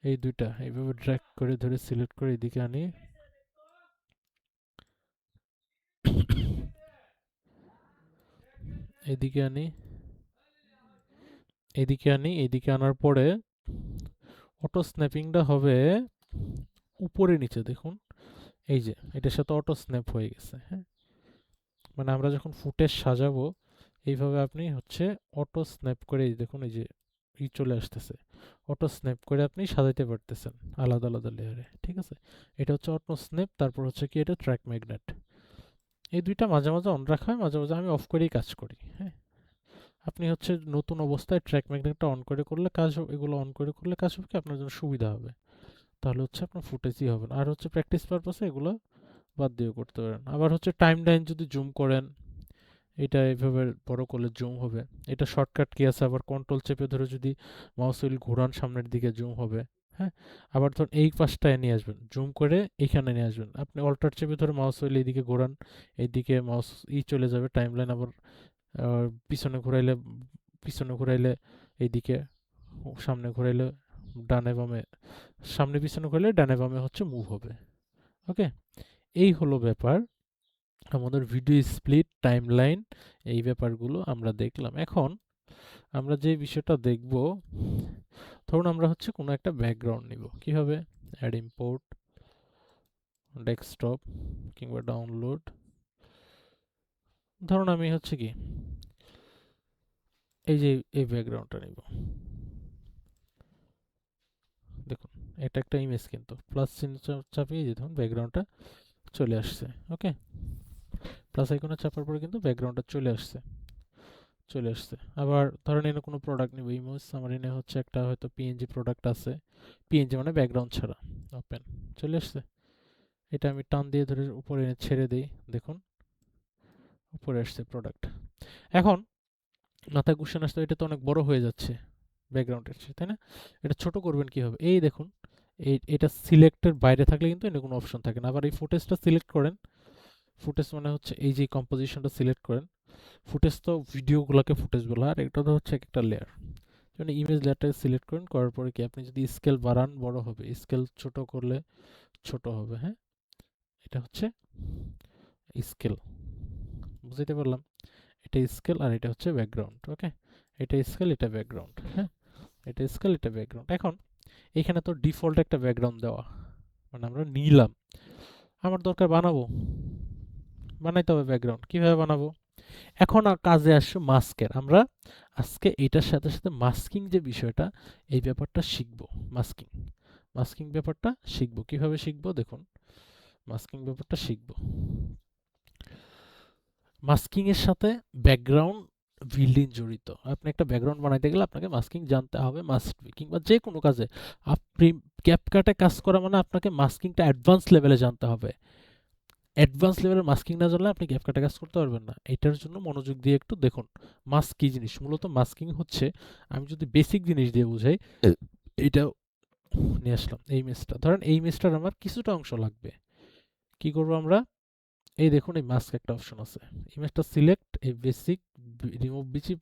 এই দুইটা এইভাবে ড্র্যাগ করে ধরে সিলেক্ট করে এদিকে আনি, এদিকে আনি, এদিকে আনি, এদিকে আনার পরে অটো স্ন্যাপিংটা হবে উপরে নিচে, দেখুন এই যে এটার সাথে অটো স্ন্যাপ হয়ে গেছে, হ্যাঁ, মানে আমরা যখন ফুটেজ সাজাবো এইভাবে আপনি হচ্ছে অটো স্ন্যাপ করে, এই দেখুন এই যে চলে আসতেছে, অটো স্ন্যাপ করে আপনি সাজাইতে পারতেছেন আলাদা আলাদা লেয়ারে, ঠিক আছে? এটা হচ্ছে অটো স্ন্যাপ, তারপর হচ্ছে কি এটা ট্র্যাক ম্যাগনেট। এই দুইটা মাঝে মাঝে অন রাখা হয়, মাঝে মাঝে আমি অফ করেই কাজ করি, হ্যাঁ। আপনি হচ্ছে নতুন অবস্থায় ট্র্যাক ম্যাগনেটটা অন করে করলে কাজ হবে, এগুলো অন করে করলে কাজ হবে কি আপনার জন্য সুবিধা হবে, তাহলে হচ্ছে আপনার ফুটেজই হবে না। আর হচ্ছে প্র্যাকটিস পারপাসে এগুলো বাদ দিয়েও করতে পারেন। আবার হচ্ছে টাইম লাইন যদি জুম করেন, এটা এভাবে বড় করলে জুম হবে। এটা শর্টকাট কি আছে, আবার কন্ট্রোল চেপে ধরে যদি মাউস হুইল ঘোরান সামনের দিকে জুম হবে, হ্যাঁ। আবার ধরুন এই পাশটায় নিয়ে আসবেন, জুম করে এখানে নিয়ে আসবেন, আপনি অল্টার চেপে ধরে মাউস হুইল এইদিকে ঘোরান, এইদিকে মাউস চলে যাবে টাইম লাইন। আবার পিছনে ঘুরাইলে, পিছনে ঘুরাইলে এইদিকে, সামনে ঘুরাইলে ডানে বামে, সামনে পিছনে ঘুরাইলে ডানে বামে হচ্ছে মুভ হবে। ওকে, এই হলো ব্যাপার আমাদের ভিডিও স্প্লিট, টাইমলাইন, এই ব্যাপারগুলো আমরা দেখলাম। এখন আমরা যে বিষয়টা দেখব, ধরুন আমরা হচ্ছে কোনো একটা ব্যাকগ্রাউন্ড নিব, কিভাবে? অ্যাড ইম্পোর্ট, ডেস্কটপ কিংবা ডাউনলোড, ধরুন আমি হচ্ছে কি এই যে এই ব্যাকগ্রাউন্ডটা নিব, দেখুন এটা একটা ইমেজ, কিন্তু প্লাস চিহ্ন চাপিয়ে যে দেখুন ব্যাকগ্রাউন্ডটা চলে আসছে। ওকে, প্লাস আইকনে চাপার পরে কিন্তু ব্যাকগ্রাউন্ডটা চলে আসছে। আবার ধরেন এনে কোনো প্রোডাক্ট নিব, ইমেজ আমার এনে হচ্ছে একটা হয়তো পিএনজি প্রোডাক্ট আছে, পিএনজি মানে ব্যাকগ্রাউন্ড ছাড়া, ওপেন, চলে আসছে। এটা আমি টান দিয়ে ধরে উপরে এনে ছেড়ে দিই, দেখুন উপরে আসছে প্রোডাক্ট। এখন মাথায় কোশ্চেন আসতো এটা তো অনেক বড় হয়ে যাচ্ছে ব্যাকগ্রাউন্ডের চেয়ে, তাই না? এটা ছোট করবেন কিভাবে? এই দেখুন এটা সিলেক্টের বাইরে থাকলে কিন্তু এনে কোনো অপশন থাকে না। আবার এই ফুটেজটা সিলেক্ট করেন, ফুটেজ মানে হচ্ছে এই যে কম্পোজিশনটা সিলেক্ট করেন, ফুটেজ তো ভিডিওগুলোকে ফুটেজ বলা, আর এটা তো হচ্ছে একটা লেয়ার, মানে ইমেজ লেয়ারটাকে সিলেক্ট করেন, করার পরে কি আপনি যদি স্কেল বাড়ান বড় হবে, স্কেল ছোট করলে ছোট হবে। হ্যাঁ, এটা হচ্ছে স্কেল, বুঝতে পারলাম? এটা স্কেল আর এটা হচ্ছে ব্যাকগ্রাউন্ড। ওকে, এটা স্কেল, এটা ব্যাকগ্রাউন্ড। হ্যাঁ, এটা স্কেল, এটা ব্যাকগ্রাউন্ড। এখন এখানে তো ডিফল্ট একটা ব্যাকগ্রাউন্ড দেওয়া, মানে আমরা নিলাম, আমার দরকার বানাইতে হবে ব্যাকগ্রাউন্ড। কিভাবে বানাবো? এখন আর কাজে আসছে মাস্কের। আমরা আজকে এটার সাথে সাথে মাস্কিং যে বিষয়টা, এই ব্যাপারটা শিখবো। মাস্কিং মাস্কিং ব্যাপারটা শিখবো। কিভাবে শিখবো দেখুন, মাস্কিং ব্যাপারটা শিখবো। মাস্কিং এর সাথে ব্যাকগ্রাউন্ড বিল্ডিং জড়িত। আপনি একটা ব্যাকগ্রাউন্ড বানাইতে গেলে আপনাকে মাস্কিং জানতে হবে, মাস্ট বি। কিংবা যে কোনো কাজে আপনি ক্যাপকাটে কাজ করা মানে আপনাকে মাস্কিংটা অ্যাডভান্স লেভেলে জানতে হবে। অ্যাডভান্স লেভেলের মাস্কিং না জানলে আপনি ক্যাপকাটে কাজ করতে পারবেন না। এটার জন্য মনোযোগ দিয়ে একটু দেখুন মাস্ক কি জিনিস। মূলত মাস্কিং হচ্ছে, আমি যদি বেসিক জিনিস দিয়ে বুঝাই, এটা নিয়ে আসলাম এই ইমেজটা, ধরেন এই ইমেজটার আমার কিছুটা অংশ লাগবে। কি করবো আমরা? এই দেখুন এই মাস্ক একটা অপশন আছে, ইমেজটা সিলেক্ট, এই বেসিক রিমুভ বিচি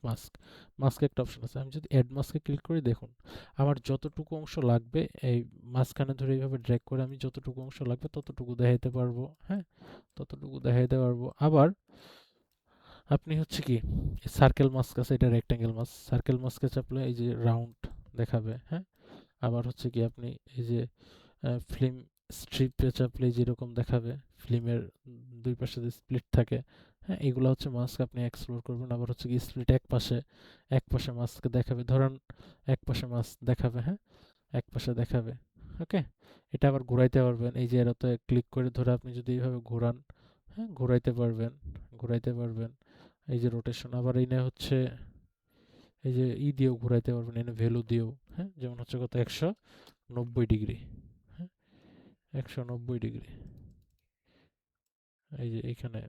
মাস্ক একটা অপশন আছে। আমি যদি অ্যাড মাস্কে ক্লিক করি, দেখুন আমার যতটুকু অংশ লাগবে এই মাঝখানে ধরে এইভাবে ড্র্যাগ করে আমি যতটুকু অংশ লাগবে ততটুকু দেখাইতে পারবো। হ্যাঁ, ততটুকু দেখাইতে পারবো। আবার আপনি হচ্ছে কি সার্কেল মাস্ক আছে, এটা রেক্ট্যাঙ্গেল মাস্ক, সার্কেল মাস্কে চাপলে এই যে রাউন্ড দেখাবে। হ্যাঁ, আবার হচ্ছে কি আপনি এই যে ফিল্ম স্ট্রিপে চাপলে যেরকম দেখাবে, ফিল্মের দুই পাশে যে স্প্লিট থাকে। হ্যাঁ, এগুলো হচ্ছে মাস্ক, আপনি এক্সপ্লোর করবেন। আবার হচ্ছে কি স্প্লিট এক পাশে মাস্ক দেখাবে, ধরেন এক পাশে মাস্ক দেখাবে। হ্যাঁ, এক পাশে দেখাবে। ওকে, এটা আবার ঘোরাইতে পারবেন, এই যে এটাতে ক্লিক করে ধরে আপনি যদি এইভাবে ঘোরান, হ্যাঁ ঘোরাইতে পারবেন। এই যে রোটেশন, আবার এই না হচ্ছে এই যে দিয়েও ঘোরাইতে পারবেন, এনে ভ্যালু দিয়েও। হ্যাঁ, যেমন হচ্ছে কত 190 ডিগ্রি। হ্যাঁ, 190 ডিগ্রি। এই যে এখানে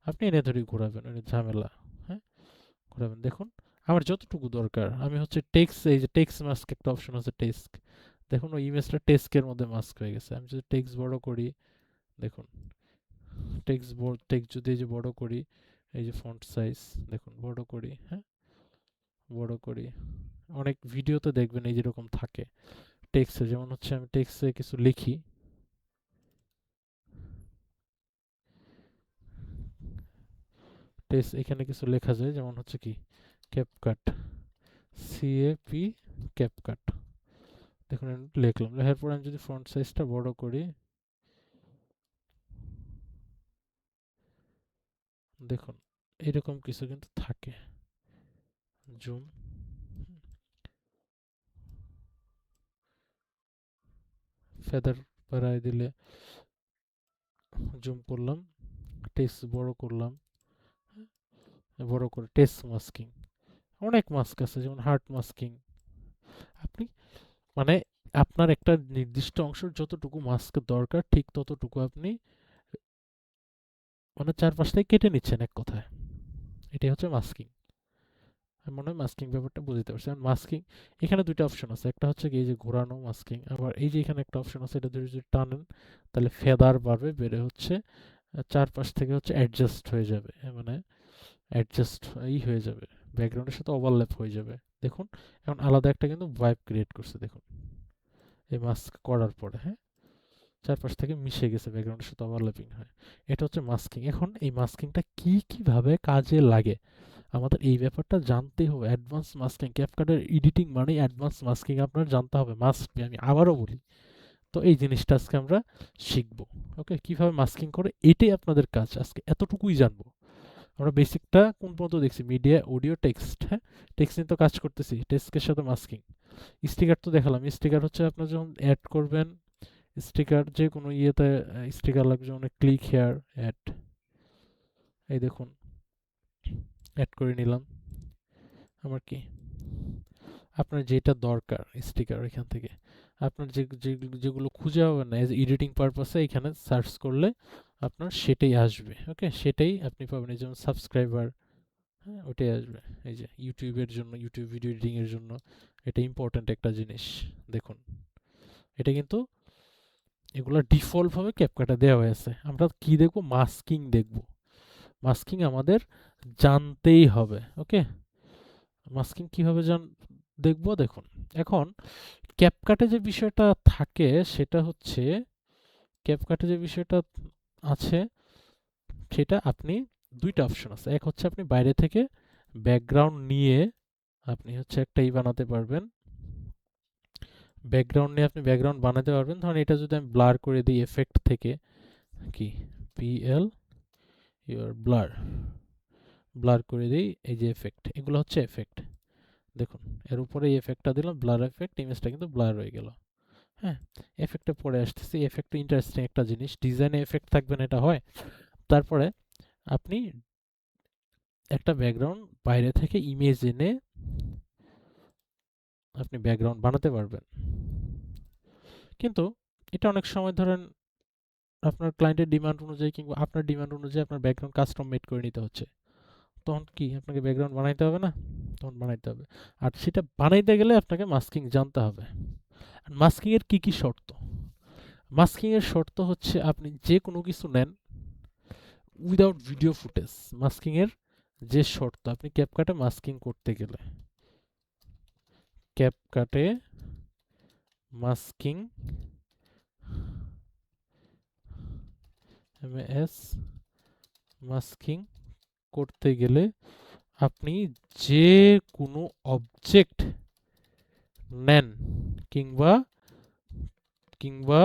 আপনি এনে ধরে ঘোরাবেন, এনে ঝামেলা। হ্যাঁ, ঘোরাবেন। দেখুন আমার যতটুকু দরকার, আমি হচ্ছে টেক্সট, এই যে টেক্সট মাস্ক একটা অপশন আছে, টেক্সট, দেখুন ওই ইমেজটা টেক্সটের মধ্যে মাস্ক হয়ে গেছে। আমি যদি টেক্সট বড় করি, দেখুন টেক্সট যদি এই যে বড় করি, এই যে ফন্ট সাইজ দেখুন বড় করি। হ্যাঁ, বড় করি, অনেক ভিডিওতে দেখবেন এই যেরকম থাকে টেক্সটে। যেমন হচ্ছে আমি টেক্সটে কিছু লিখি, টেক্সট এখানে কিছু লেখা যায়, যেমন হচ্ছে কি ক্যাপকাট, সিএপি ক্যাপকাট, দেখুন লিখলাম, লেখার পর আমি যদি ফন্ট সাইজটা বড় করি, দেখুন এরকম কিছু কিন্তু থাকে। জুম, ফেদার বাড়ায় দিলে, জুম করলাম, টেক্সট বড় করলাম, বড় করে টেক্সট মাস্কিং। অনেক মাস্ক আছে, যেমন হার্ট মাস্কিং। আপনি মানে আপনার একটা নির্দিষ্ট অংশের যতটুকু মাস্ক দরকার ঠিক ততটুকু আপনি মানে চারপাশ থেকে কেটে নিচ্ছেন এক কথায়। এটাই হচ্ছে মাস্কিং। আমি মনে হয় মাস্কিং ব্যাপারটা বুঝতে পারছি। কারণ মাস্কিং এখানে দুইটা অপশন আছে, একটা হচ্ছে কি এই যে ঘোরানো মাস্কিং, আবার এই যে এখানে একটা অপশন আছে, এটা ধরে যদি টানেন তাহলে ফেদার বাড়বে, বেড়ে হচ্ছে চারপাশ থেকে হচ্ছে অ্যাডজাস্ট হয়ে যাবে, মানে অ্যাডজাস্ট হয়ে যাবে, ব্যাকগ্রাউন্ডের সাথে ওভারল্যাপ হয়ে যাবে। দেখুন এখন আলাদা একটা কিন্তু ভাইব ক্রিয়েট করছে, দেখুন এই মাস্ক করার পরে। হ্যাঁ, চারপাশ থেকে মিশে গেছে, ব্যাকগ্রাউন্ডের সাথে ওভারল্যাপিং হয়। এটা হচ্ছে মাস্কিং। এখন এই মাস্কিংটা কিভাবে কাজে লাগে আমাদের এই ব্যাপারটা জানতে হবে। অ্যাডভান্স মাস্কিং, ক্যাপকাটের এডিটিং মানে অ্যাডভান্স মাস্কিং আপনার জানতে হবে, মাস্ট বি। আমি আবারও বলি, তো এই জিনিসটা আজকে আমরা শিখবো। ওকে, কিভাবে মাস্কিং করে, এটাই আপনাদের কাজ, আজকে এতটুকুই জানবো। আমরা বেসিকটা কোন পর্যন্ত দেখছি, মিডিয়া, অডিও, টেক্সট। হ্যাঁ, টেক্সট নিয়ে তো কাজ করতেছি, টেক্সটের সাথে মাস্কিং। স্টিকার তো দেখালাম, স্টিকার হচ্ছে আপনার যখন অ্যাড করবেন, স্টিকার যে কোনো ইয়েতে স্টিকার লাগবে, যেমন ক্লিক হেয়ার অ্যাড, এই দেখুন অ্যাড করে নিলাম। আমার কি আপনার যেটা দরকার স্টিকার, এখান থেকে আপনার যেগুলো খুঁজে পাবেন না এজ এডিটিং পারপাসে, এখানে সার্চ করলে আপনার সেটাই আসবে। ওকে, সেটাই আপনি পাবেন। এই যেমন সাবস্ক্রাইবার, হ্যাঁ ওটাই আসবে। এই যে ইউটিউবের জন্য, ইউটিউব ভিডিও এডিটিং এর জন্য এটা ইম্পর্ট্যান্ট একটা জিনিস। দেখুন এটা কিন্তু এগুলো ডিফল্ট ভাবে ক্যাপকাটে দেওয়া হয়েছে। আমরা কি দেখব, মাস্কিং দেখব। মাস্কিং আমাদের জানতেই হবে। ওকে, মাস্কিং কিভাবে দেখব, দেখুন এখন ক্যাপকাটে যে বিষয়টা থাকে সেটা হচ্ছে, ক্যাপকাটে যে বিষয়টা আছে সেটা আপনি দুইটা অপশন আছে। এক হচ্ছে আপনি বাইরে থেকে ব্যাকগ্রাউন্ড নিয়ে আপনি হচ্ছে একটা বানাতে পারবেন, ব্যাকগ্রাউন্ড নিয়ে আপনি ব্যাকগ্রাউন্ড বানাতে পারবেন। ধরুন এটা যদি আমি ব্লার করে দিই এফেক্ট থেকে, কি পিএল ইউর ব্লার, ব্লার করে দিই, এই যে এফেক্ট, এগুলো হচ্ছে এফেক্ট। দেখুন এর উপরে এই এফেক্টটা দিলাম, ব্লার এফেক্ট, ইমেজটা কিন্তু ব্লার হয়ে গেল। হ্যাঁ, এফেক্টে পরে আসতেছি। এফেক্ট ইন্টারেস্টিং একটা জিনিস, ডিজাইনে এফেক্ট থাকবে না, এটা হয়। তারপরে আপনি একটা ব্যাকগ্রাউন্ড বাইরে থেকে ইমেজ এনে আপনি ব্যাকগ্রাউন্ড বানাতে পারবেন। কিন্তু এটা অনেক সময় ধরেন আপনার ক্লায়েন্টের ডিমান্ড অনুযায়ী কিংবা আপনার ডিমান্ড অনুযায়ী আপনার ব্যাকগ্রাউন্ড কাস্টম মেড করে নিতে হচ্ছে, তখন কি আপনাকে ব্যাকগ্রাউন্ড বানাইতে হবে না? তখন বানাইতে হবে। আর সেটা বানাইতে গেলে আপনাকে মাস্কিং জানতে হবে। আর মাস্কিং এর কি কি শর্ত? মাস্কিং এর শর্ত হচ্ছে আপনি যে কোনো কিছু নেন উইদাউট ভিডিও ফুটেজ। মাস্কিং এর যে শর্ত, আপনি ক্যাপকাটে মাস্কিং করতে গেলে, ক্যাপকাটে মাস্কিং এমএস মাস্কিং করতে গেলে আপনি যে কোনো অবজেক্ট নেন কিংবা কিংবা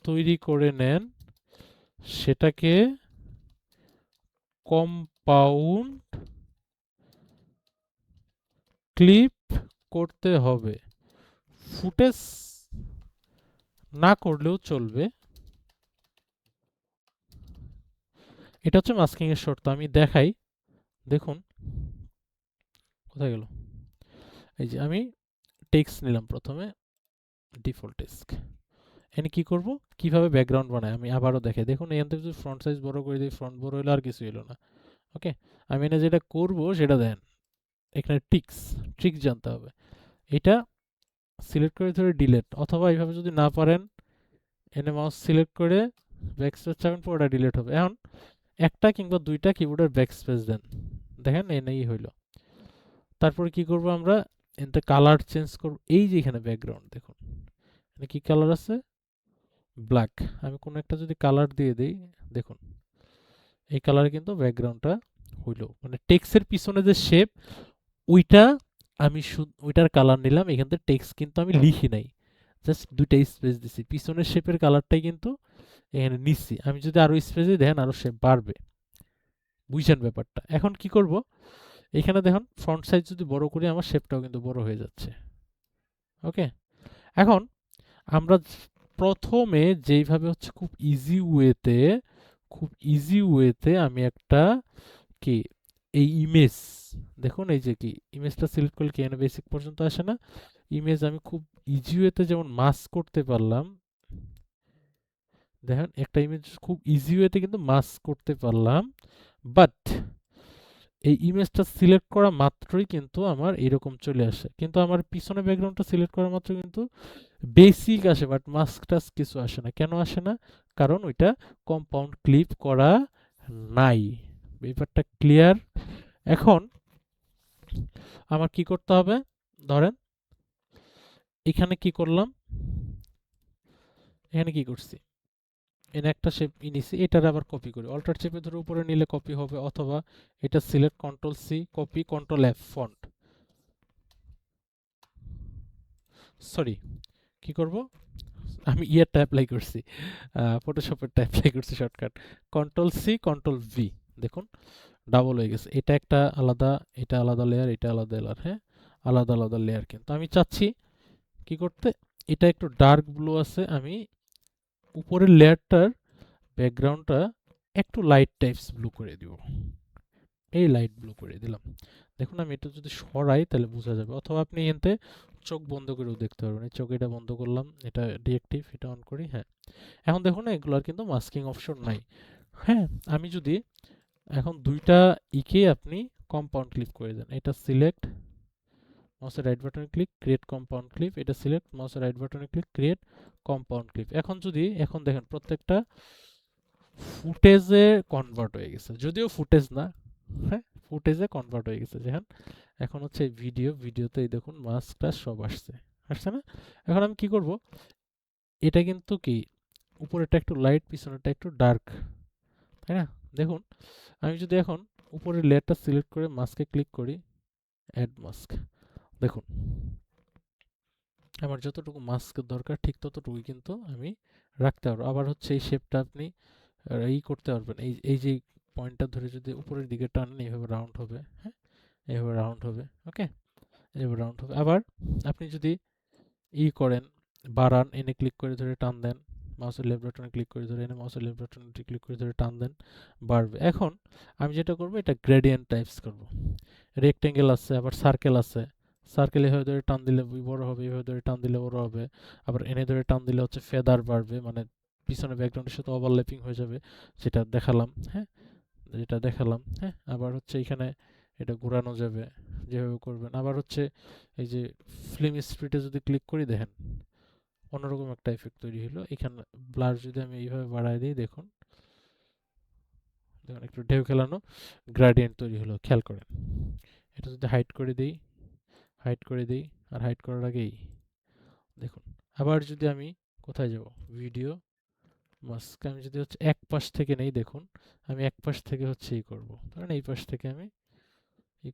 তৈরি করে নেন, সেটাকে কম্পাউন্ড ক্লিপ করতে হবে। ফুটেজ না করলেও চলবে। এটা হচ্ছে মাস্কিং এর শর্ত। আমি দেখাই, দেখুন কোথায় গেল, এই যে আমি টেক্সট নিলাম প্রথমে, ডিফল্ট টেক্সট। এখানে কি করব, কিভাবে ব্যাকগ্রাউন্ড বানায় আমি আবারও দেখাই। দেখুন এখান থেকে যদি ফ্রন্ট সাইজ বড় করে দিই, ফ্রন্ট বড় হলো, আর কিছু এলো না। ওকে, আমি এনে যেটা করব সেটা দেন, এখানে ট্রিক্স জানতে হবে। এটা সিলেক্ট করে ধরে ডিলেট, অথবা এইভাবে যদি না পারেন এনে মাউস সিলেক্ট করে ব্যাকস্পেস চাপেন, পুরোটা ডিলেট হবে। এখন একটা কিংবা দুইটা কিবোর্ডের ব্যাকস্পেস দেন, দেখেন এনেই হইল। তারপরে কি করব, আমরা এতে কালার চেঞ্জ করব। এই যে এখানে ব্যাকগ্রাউন্ড দেখুন, এখানে কি কালার আছে, ব্ল্যাক। আমি কোনো একটা যদি কালার দিয়ে দিই, দেখুন এই কালারে কিন্তু ব্যাকগ্রাউন্ডটা হইল। মানে টেক্সটের পিছনে যে শেপ, ওইটা আমি ওইটার কালার নিলাম। এখান থেকে টেক্সট কিন্তু আমি লিখি নাই, জাস্ট দুইটা স্পেস দিছি, পিছনের শেপের কালারটাই কিন্তু এখানে নিচ্ছি। আমি যদি আরো স্পেস দিই দেখেন আরো শেপ বাড়বে। বুঝছেন ব্যাপারটা? এখন কি করব, এখানে দেখুন ফন্ট সাইজ যদি বড় করি আমার শেপটাও কিন্তু বড় হয়ে যাচ্ছে। ওকে, এখন আমরা প্রথমে যেইভাবে হচ্ছে খুব ইজি ওয়েতে আমি একটা কি এই ইমেজ, দেখুন এই যে কি ইমেজটা সিলেক্ট করলে কি এখানে বেসিক পর্যন্ত আসে না, ইমেজ আমি খুব ইজি ওয়েতে যেমন মাস্ক করতে পারলাম। দেখেন একটা ইমেজ খুব ইজি ওয়েতে কিন্তু মাস্ক করতে পারলাম, বাট এই ইমেজটা সিলেক্ট করা মাত্রই কিন্তু আমার এরকম চলে আসে। কিন্তু আমার পিছনে ব্যাকগ্রাউন্ডটা সিলেক্ট করা মাত্র কিন্তু বেসিক আসে, বাট মাস্ক টাস্ক কিছু আসে না। কেন আসে না? কারণ ওইটা কম্পাউন্ড ক্লিপ করা নাই। ব্যাপারটা ক্লিয়ার? এখন আমার কি করতে হবে, ধরেন এখানে কি করলাম, এখানে কি করছি, এনে একটা শেপ নিছি, এটার আবার কপি করি। অল্টার চেপে ধরে উপরে নিলে কপি হবে, অথবা এটা select control C copy, control F font, sorry কি করব, আমি ইয়ারটা অ্যাপ্লাই করছি, ফটোশপেরটা অ্যাপ্লাই করছি shortcut, control C control V. দেখুন ডাবল হয়ে গেছে। এটা একটা আলাদা, এটা আলাদা লেয়ার, এটা আলাদা লেয়ার, হ্যাঁ, আলাদা আলাদা লেয়ার। কিন্তু আমি চাচ্ছি কি করতে, এটা একটু ডার্ক ব্লু আছে, আমি উপরের লেয়ারটার ব্যাকগ্রাউন্ডটা একটু লাইট টাইপস ব্লু করে দিব। এই লাইট ব্লু করে দিলাম। দেখুন আমি এটা যদি সরাই তাহলে বোঝা যাবে, অথবা আপনি এতে চোখ বন্ধ করেও দেখতে পারবেন। এই চোখ এটা বন্ধ করলাম, এটা ডিএক্টিভ, এটা অন করি, হ্যাঁ। এখন দেখুন এগুলোর কিন্তু মাস্কিং অপশন নাই, হ্যাঁ। আমি যদি এখন দুইটা ইকে আপনি কম্পাউন্ড ক্লিক করে দেন, এটা সিলেক্ট, মাউসের রাইট বাটনে ক্লিক, ক্রিয়েট কম্পাউন্ড ক্লিপ, এটা সিলেক্ট, মাউসের রাইট বাটনে ক্লিক, ক্রিয়েট কম্পাউন্ড ক্লিপ। এখন যদি এখন দেখেন প্রত্যেকটা ফুটেজে কনভার্ট হয়ে গেছে, যদিও ফুটেজ না, হ্যাঁ, ফুটেজে কনভার্ট হয়ে গেছে। যেখান এখন হচ্ছে ভিডিওতে এই দেখুন মাস্কটা সব আসছে, আসছে না? এখন আমি কি করব, এটা কিন্তু কি উপরেরটা একটু লাইট, পিছনেরটা একটু ডার্ক, তাই না? দেখুন আমি যদি এখন উপরের লেয়ারটা সিলেক্ট করে মাস্কে ক্লিক করি, অ্যাড মাস্ক, দেখুন আমার যতটুকু মাস্কের দরকার ঠিক ততটুকুই কিন্তু আমি রাখতে পারবো। আবার হচ্ছে এই শেপটা আপনি ই করতে পারবেন, এই এই যে পয়েন্টটা ধরে যদি উপরের দিকে টানেন এইভাবে রাউন্ড হবে, হ্যাঁ, এইভাবে রাউন্ড হবে, ওকে, এইভাবে রাউন্ড হবে। আবার আপনি যদি করেন, বাড়ান, এনে ক্লিক করে ধরে টান দেন, মাউসের লেফট বাটনে ক্লিক করে ধরে এনে মাউসের লেফট বাটনে ক্লিক করে ধরে টান দেন, বাড়বে। এখন আমি যেটা করব, এটা গ্রেডিয়েন্ট টাইপস করব। রেক্টেঙ্গেল আছে, আবার সার্কেল আছে, সার্কেল এভাবে ধরে টান দিলে বড় হবে, এভাবে ধরে টান দিলে বড় হবে। আবার এনে ধরে টান দিলে হচ্ছে ফেদার বাড়বে, মানে পিছনে ব্যাকগ্রাউন্ডের সাথে ওভারল্যাপিং হয়ে যাবে, যেটা দেখালাম, হ্যাঁ, যেটা দেখালাম, হ্যাঁ। আবার হচ্ছে এখানে এটা ঘোরানো যাবে, যেভাবে করবেন। আবার হচ্ছে এই যে ফিল্ম স্পিডে যদি ক্লিক করি, দেখেন অন্যরকম একটা এফেক্ট তৈরি হলো। এখানে ব্লার যদি আমি এইভাবে বাড়ায় দিই, দেখুন দেখুন একটু ঢেউ খেলানো গ্রেডিয়েন্ট তৈরি হলো, খেয়াল করেন। এটা যদি হাইড করে দিই, হাইড করে দিই, আর হাইড করার আগেই দেখুন। আবার যদি আমি কোথায় যাব, ভিডিও মাস্ক, আমি যদি হচ্ছে এক পাশ থেকে নেই, দেখুন আমি এক পাশ থেকে হচ্ছে করব, ধরেন এই পাশ থেকে আমি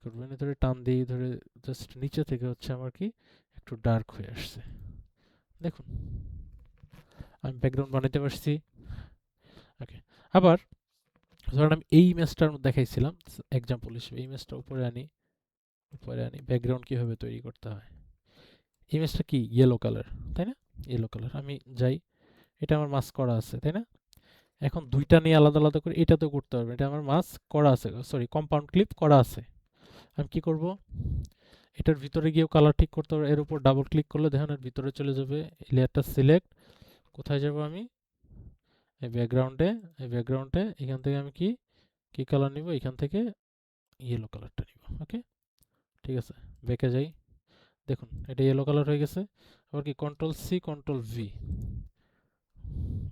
করবো, এনে ধরে টান দিই, ধরে জাস্ট নিচে থেকে হচ্ছে আমার কি একটু ডার্ক হয়ে আসছে, দেখুন আমি ব্যাকগ্রাউন্ড বানাতে পারছি, ওকে। আবার ধরেন আমি এই ইমেজটার মধ্যে দেখাইছিলাম এক্সাম্পল হিসেবে, এই ইমেজটা উপরে আনি ব্যাকগ্রাউন্ড কীভাবে তৈরি করতে হয়। ইমেজটা কি ইয়েলো কালার, তাই না? ইয়েলো কালার, আমি যাই, এটা আমার মাস্ক করা আছে, তাই না? এখন দুইটা নিয়ে আলাদা আলাদা করে এটা তো করতে পারবে, এটা আমার মাস্ক করা আছে, সরি কম্পাউন্ড ক্লিপ করা আছে। আমি কি করব, এটার ভিতরে গিয়েও কালার ঠিক করতে হবে, এর উপর ডাবল ক্লিক করলে দেখেন এর ভিতরে চলে যাবে। এই লেয়ারটা সিলেক্ট, কোথায় যাব আমি, এই ব্যাকগ্রাউন্ডে, এখান থেকে আমি কি কি কালার নিব, এখান থেকে ইয়েলো কালারটা নিব, ওকে, ঠিক আছে। ব্যাকে যাই, দেখুন এটা ইয়েলো কালার হয়ে গেছে। আবার কি কন্ট্রোল সি কন্ট্রোল ভি,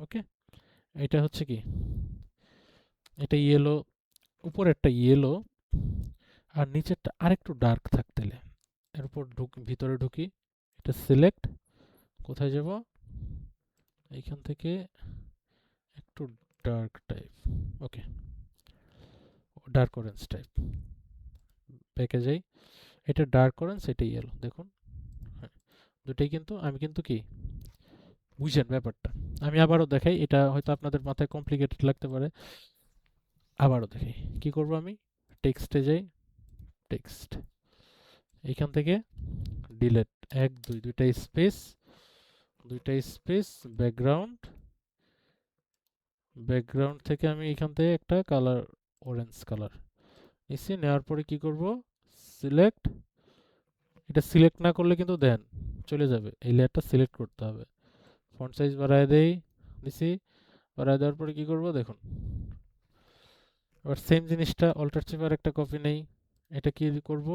ওকে। এটা হচ্ছে কি, এটা ইয়েলো, উপরেরটা ইয়েলো আর নিচেরটা আরেকটু ডার্ক থাকতে, এর উপর ভিতরে ঢুকি, এটা সিলেক্ট, কোথায় যাব, এইখান থেকে একটু ডার্ক টাইপ, ওকে, ডার্ক অরেঞ্জ টাইপ, ব্যাকে যাই, এটা ডার্ক অরেঞ্জ, এটা ইয়েলো, দেখুন, হ্যাঁ, দুটাই কিন্তু আমি কিন্তু কি বুঝছেন ব্যাপারটা। আমি আবারও দেখাই, এটা হয়তো আপনাদের মাথায় কমপ্লিকেটেড লাগতে পারে, আবারও দেখাই কি করব। আমি টেক্সটে যাই, টেক্সট, এইখান থেকে ডিলেট, এক দুই, দুইটা স্পেস, ব্যাকগ্রাউন্ড থেকে আমি এখান থেকে একটা কালার, অরেঞ্জ কালার নিচ্ছি, নেওয়ার পরে কি করব, সিলেক্ট, এটা সিলেক্ট না করলে কিন্তু দেন চলে যাবে, এই লেয়ারটা সিলেক্ট করতে হবে। ফন্ট সাইজ বাড়ায় দেই, দিছি, বাড়ায় দেওয়ার পরে কি করব, দেখুন আবার সেম জিনিসটা অল্টার চেপে একটা কপি নেই, এটা কি করব,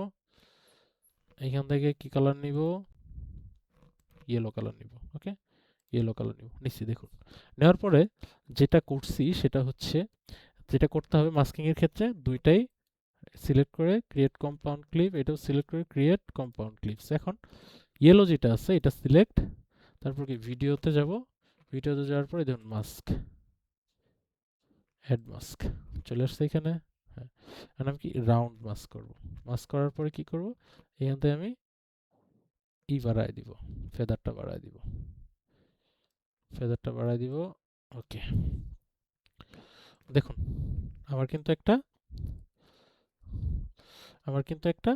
এইখান থেকে কি কালার নিব, ইয়েলো কালার নিব, ওকে, ইয়েলো কালার নিব, নিচ্ছি, দেখুন। নেওয়ার পরে যেটা করছি সেটা হচ্ছে, যেটা করতে হবে মাস্কিং এর ক্ষেত্রে, দুইটাই সিলেক্ট করে ক্রিয়েট কম্পাউন্ড ক্লিপ, এটাও সিলেক্ট করে ক্রিয়েট কম্পাউন্ড ক্লিপস। এখন ইয়েলো যেটা আছে এটা সিলেক্ট, তারপর কি ভিডিওতে যাব, ভিডিওতে যাওয়ার পরে দেখুন মাস্ক, অ্যাড মাস্ক চলে আসছে এখানে, হ্যাঁ। এখন আমি কি রাউন্ড মাস্ক করব, মাস্ক করার পরে কি করব, এখান থেকে আমি বাড়ায় দিব, ফেদারটা বাড়ায় দিব, ওকে। দেখুন আমার কিন্তু একটা আমার কিন্তু একটা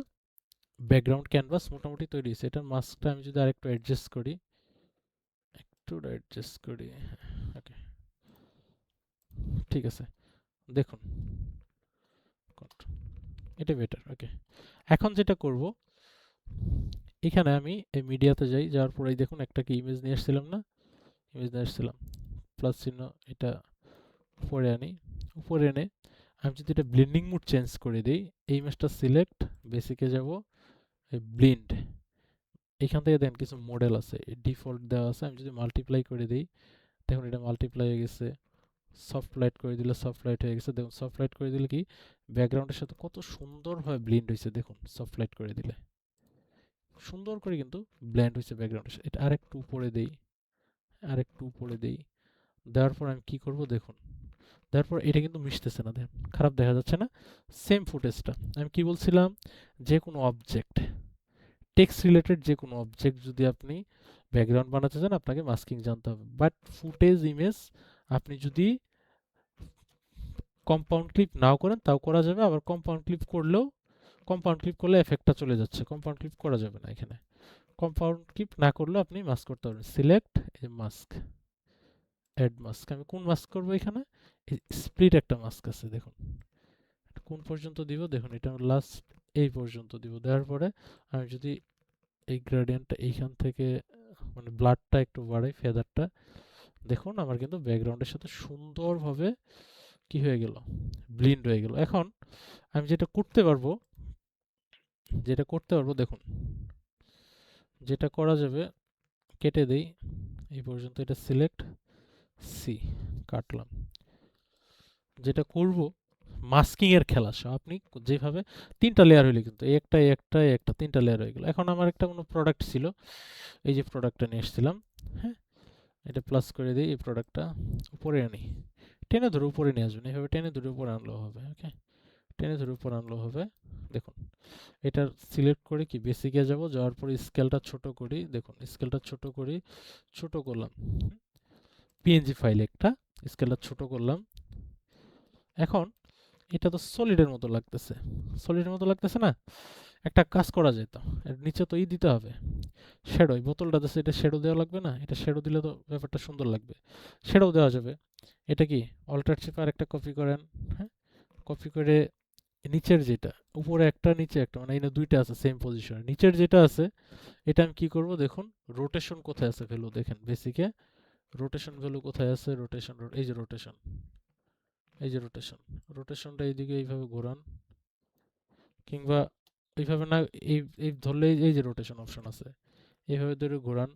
ব্যাকগ্রাউন্ড ক্যানভাস মোটামুটি তৈরি হয়েছে। এটার মাস্কটা আমি যদি আরেকটু অ্যাডজাস্ট করি, ওকে, ঠিক আছে, দেখুন এটা বেটার। ওকে, এখন যেটা করব, এখানে আমি এই মিডিয়াতে যাই, যাওয়ার পরেই দেখুন একটা কি ইমেজ নিয়ে আসছিলাম না, ইমেজ নিয়ে আসছিলাম, প্লাস চিহ্ন, এটা উপরে আনি, উপরে এনে আমি যদি এটা ব্লেন্ডিং মোড চেঞ্জ করে দিই, এই ইমেজটা সিলেক্ট, বেসিকে যাব, এই ব্লেন্ড, এখান থেকে দেখেন কিছু মডেল আছে, ডিফল্ট দেওয়া আছে, আমি যদি মাল্টিপ্লাই করে দিই, দেখুন এটা মাল্টিপ্লাই হয়ে গেছে, সফট লাইট করে দিলে সফট লাইট হয়ে গেছে, দেখুন সফট লাইট করে দিলে কি ব্যাকগ্রাউন্ডের সাথে কত সুন্দরভাবে ব্লেন্ড হয়েছে, দেখুন সফট লাইট করে দিলে সুন্দর করে কিন্তু ব্লেন্ড হয়েছে ব্যাকগ্রাউন্ডের সাথে। এটা আরেকটু উপরে দেই, আরেকটু উপরে দেই, দেওয়ার পর আমি কি করব দেখুন, তারপর এটা কিন্তু মিশতেছে না, দেখুন খারাপ দেখা যাচ্ছে না। সেম ফুটেজটা আমি কি বলছিলাম, যে কোনো অবজেক্ট, টেক্সট রিলেটেড যে কোনো অবজেক্ট যদি আপনি ব্যাকগ্রাউন্ড বানাতে চান আপনাকে মাস্কিং জানতে হবে, বাট ফুটেজ ইমেজ আপনি যদি কম্পাউন্ড ক্লিপ নাও করেন তাও করা যাবে, আবার কম্পাউন্ড ক্লিপ করলেও, কম্পাউন্ড ক্লিপ করলে এফেক্টটা চলে যাচ্ছে, কম্পাউন্ড ক্লিপ করা যাবে না এখানে, কম্পাউন্ড ক্লিপ না করলেও আপনি মাস্ক করতে পারবেন। সিলেক্ট এই মাস্ক, অ্যাড মাস্ক, আমি কোন মাস্ক করব এখানে, স্প্লিট একটা মাস্ক আছে দেখুন, কোন পর্যন্ত দিব দেখুন, এটা লাস্ট এই পর্যন্ত দিব, দেওয়ার পরে আমি যদি এই গ্রেডিয়েন্টটা এইখান থেকে মানে ব্লাডটা একটু বাড়াই, ফেদারটা, দেখুন আমার কিন্তু ব্যাকগ্রাউন্ডের সাথে সুন্দরভাবে কি হয়ে গেল, ব্লিন্ড হয়ে গেল। এখন আমি যেটা করতে পারবো দেখুন, যেটা করা যাবে, কেটে দেই এই পর্যন্ত, এটা সিলেক্ট, সি, কাটলাম, যেটা করব মাস্কিং এর খেলা সব আপনি যেভাবে, তিনটা লেয়ার হইলে কিন্তু এই একটা তিনটা লেয়ার হয়ে গেল। এখন আমার একটা কোনো প্রোডাক্ট ছিল, এই যে প্রোডাক্টটা নিয়ে এসেছিলাম, হ্যাঁ, এটা প্লাস করে দিই, এই প্রোডাক্টটা উপরে আনি, টেনে ধরে উপরে নিয়ে আসবেন, এইভাবে টেনে ধরে উপরে আনলেও হবে। ওকে, টেনে ধরে উপরে আনলেও হবে। দেখুন এটা সিলেক্ট করে কি বেসিকে যাব, যাওয়ার পরে স্কেলটা ছোট করি, দেখুন স্কেলটা ছোট করি, ছোট করলাম, পিএনজি ফাইল একটা, স্কেলটা ছোট করলাম। এখন এটা তো সলিডের মতো লাগতেছে, সলিডের মতো লাগতেছে না, একটা কাজ করা যেত, এর নিচে তো দিতে হবে শ্যাডো, এই বোতলটা আছে এটা শ্যাডো দেওয়া লাগবে না, এটা শ্যাডো দিলে তো ব্যাপারটা সুন্দর লাগবে, শ্যাডো দেওয়া যাবে। এটা কি অল্টার চেপে আরেকটা কপি করেন, হ্যাঁ, কপি করে নিচের যেটা, উপরে একটা নিচে একটা, মানে এই দুইটা আছে সেম পজিশনে, নিচের যেটা আছে এটা আমি কি করব দেখুন, রোটেশন কোথায় আছে ভ্যালু দেখেন, বেসিকে রোটেশন ভ্যালু কোথায় আছে, রোটেশন, এই যে রোটেশন, এই যে রোটেশন, রোটেশনটা এইদিকে এইভাবে ঘোরান, কিংবা এইভাবে না, এই এই ধরলে এই যে রোটেশন অপশন আছে, এইভাবে ধরে ঘোরান,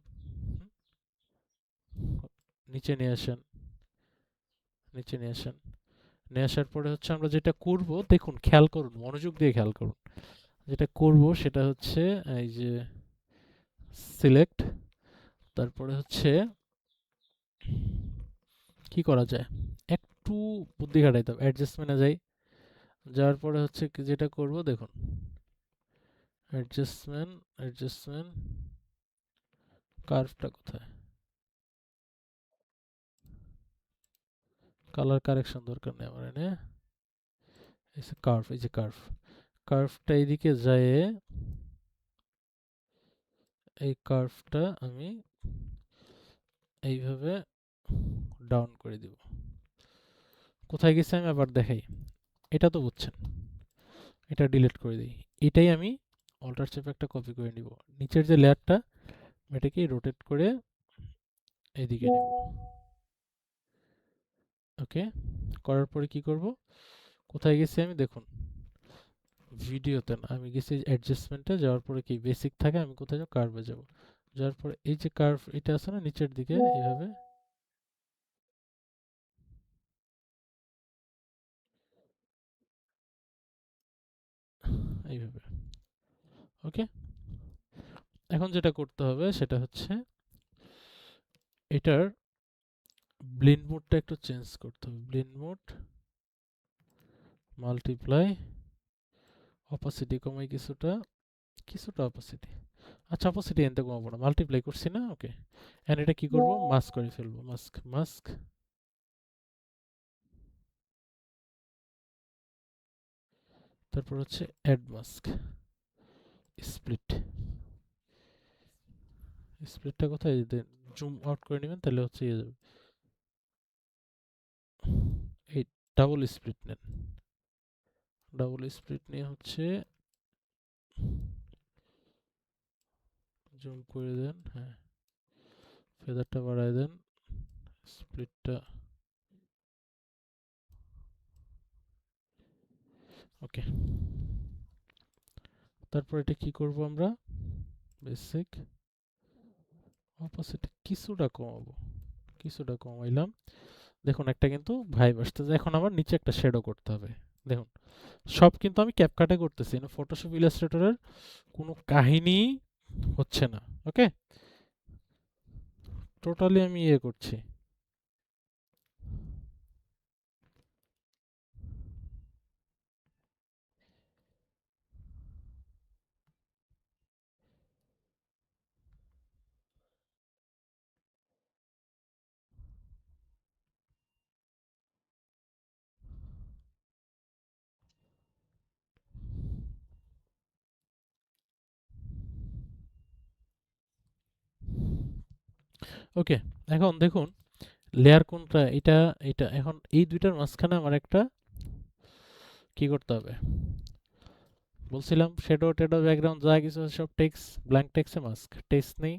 নিচে নিয়ে আসেন, নিচে নিয়ে আসেন, নিয়ে আসার পরে হচ্ছে আমরা যেটা করব দেখুন, খেয়াল করুন, মনোযোগ দিয়ে খেয়াল করুন, যেটা করব সেটা হচ্ছে এই যে সিলেক্ট, তারপরে হচ্ছে কি করা যায়, একটু বুদ্ধি খাটাইতে হবে, অ্যাডজাস্টমেন্টে যাই, যাওয়ার পরে হচ্ছে যেটা করব দেখুন, অ্যাডজাস্টমেন্ট কার্ভটা কোথায়, কালার কারেকশন দরকার নেই আমার এনে, এই যে কার্ভ, এই যে কার্ভ, কার্ভটা এইদিকে যায়, এই কার্ভটা আমি এইভাবে ডাউন করে দিব, কোথায় গেছে আমি আবার দেখাই, এটা তো বুঝছেন, এটা ডিলিট করে দিই, এটাই আমি অল্টার চেপে একটা কপি করে নিব, নিচের যে লেয়ারটা এটাকে রোটেট করে এইদিকে নিব। ওকে, করার পরে কি করব, কোথায় গেছি আমি দেখুন, ভিডিওতে না, আমি গেছি অ্যাডজাস্টমেন্টে, যাওয়ার পরে কি বেসিক থাকে, আমি কোথায় যাব, কার্ভে যাব, যাওয়ার পরে এই যে কার্ভ এটা আছে না নিচের দিকে, এইভাবে এইভাবে। ওকে, এখন যেটা করতে হবে সেটা হচ্ছে এটার ব্লেন্ড মোডটা একটু চেঞ্জ করতে হবে, ব্লেন্ড মোড, মাল্টিপ্লাই, অপাসিটি কমাই কিছুটা, কিছুটা অপাসিটি, আচ্ছা অপাসিটি এনতে কমাবো না, মাল্টিপ্লাই করছি না। ওকে, এন্ড এটা কি করব, মাস্ক করে ফেলবো, মাস্ক, মাস্ক, তারপর হচ্ছে অ্যাড মাস্ক, স্প্লিট। স্প্লিটটা কোথায় দেন, জুম আউট করে নেবেন তাহলে হচ্ছে ইয়ে যাবে। এই ডাবল স্প্লিট নেন, ডাবল স্প্লিট নিয়ে হচ্ছে জুম করে দেন, হ্যাঁ, ফেদারটা বাড়ায় দেন, স্প্লিটটা ওকে। তারপর এটা কি করব আমরা, বেসিক অপোসিট কিছুটা কমাবো, কিছুটা কমাইলাম। দেখুন একটা কিন্তু ভাইব আসতেছে। এখন আমার নিচে একটা শ্যাডো করতে হবে। দেখুন সব কিন্তু আমি ক্যাপকাটে করতেছি না, ফটোশপ ইলাস্ট্রেটরের কোনো কাহিনী হচ্ছে না। ওকে, টোটালি আমি ইয়ে করছি। ওকে, এখন দেখুন লেয়ার কোনটা, এটা এটা এখন এই দুইটার মাঝখানে আমার একটা কি করতে হবে, বলছিলাম শ্যাডো টেডো ব্যাকগ্রাউন্ড যা কিছু আছে সব টেক্সট, ব্ল্যাঙ্ক টেক্সটে মাস্ক, টেক্সট নেই,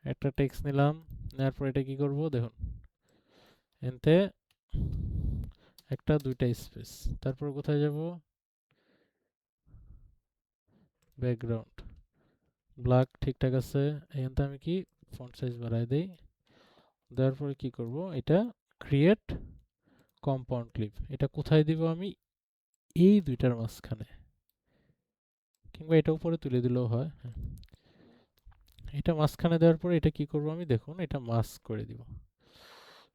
একটা টেক্সট নিলাম, নেওয়ার পর এটা কি করব দেখুন, এনতে একটা দুইটা স্পেস, তারপর কোথায় যাব, ব্যাকগ্রাউন্ড ব্ল্যাক ঠিকঠাক আছে, এখানতে আমি কি ফন্ট সাইজ বাড়াই দেই, দেওয়ার পরে কি করব, এটা ক্রিয়েট কম্পাউন্ড ক্লিপ, এটা কোথায় দিব আমি, এই দুইটার মাঝখানে, কিংবা এটা উপরে তুলে দিলেও হয়, হ্যাঁ। এটা মাঝখানে দেওয়ার পরে এটা কি করব আমি দেখুন, এটা মাস্ক করে দিব।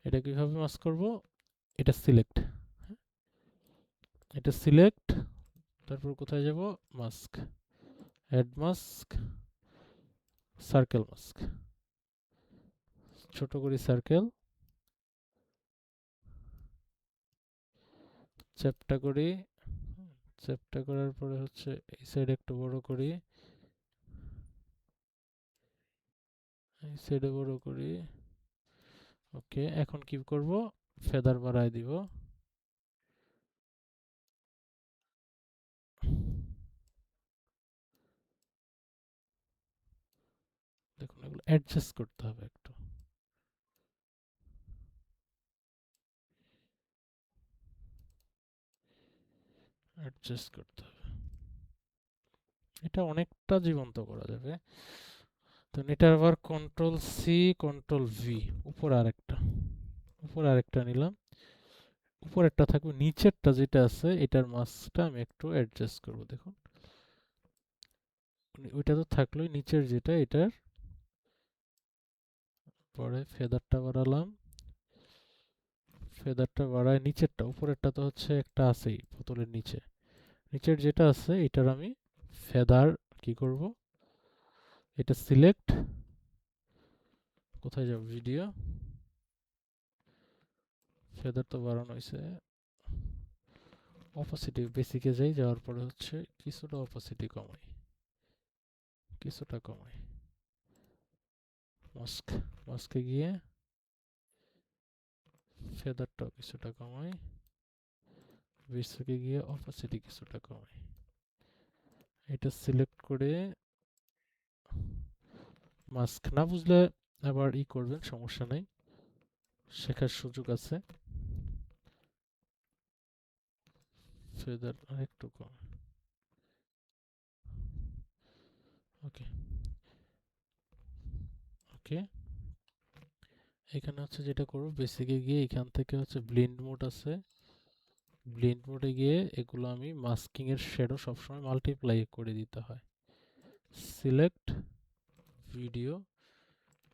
এটা কিভাবে মাস্ক করব, এটা সিলেক্ট, এটা সিলেক্ট, তারপর কোথায় যাব, mask, add mask, circle mask, ছোট করি সার্কেল, চ্যাপ্টা করি, চ্যাপ্টা করার পরে হচ্ছে এই সাইড একটু বড় করি, এই সাইডে বড় করি। ওকে, এখন কি করব, ফেদার বাড়ায় দিব, দেখুন এগুলো অ্যাডজাস্ট করতে হবে একটু, অ্যাডজাস্ট করতে হবে, এটা অনেকটা জীবন্ত করা যাবে। তো এটা আবার কন্ট্রোল সি কন্ট্রোল ভি, উপরে আরেকটা, উপরে আরেকটা নিলাম, উপরেরটা থাকবে, নিচেরটা যেটা আছে এটার মাসটা আমি একটু অ্যাডজাস্ট করব, দেখুন ওইটা তো থাকলোই, নিচের যেটা এটার পরে ফেদারটা বাড়ালাম, ফেদারটা বাড়ায় নিচেরটা, উপরেরটা তো হচ্ছে একটা আছেই বোতলের নিচে, নিচের যেটা আছে এটার আমি ফেদার কি করব, এটা সিলেক্ট, কোথায় যাব, ভিডিও, ফেদার তো বাড়ানো হয়েছে, অপাসিটি বেসিকে যাই, যাওয়ার পরে হচ্ছে কিছুটা অপাসিটি কমাই, কিছুটা কমাই, মাস্ক, মাস্কে গিয়ে ফেদারটাও কিছুটা কমাই, বেসিকে গিয়ে অপাসিটি কিছুটা কমাই, এটা সিলেক্ট করে, মাস্ক না বুঝলে আবার ই করবেন, সমস্যা নাই, শেখার সুযোগ আছে। ফেদার আরেকটু কম, ওকে ওকে। এখানে হচ্ছে যেটা করব, বেসিকে গিয়ে এখান থেকে হচ্ছে ব্লেন্ড মোড আছে, ব্লেন্ড মোডে গিয়ে এগুলো আমি মাস্কিং এর শ্যাডো সবসময় মাল্টিপ্লাই করে দিতে হয়, select, video,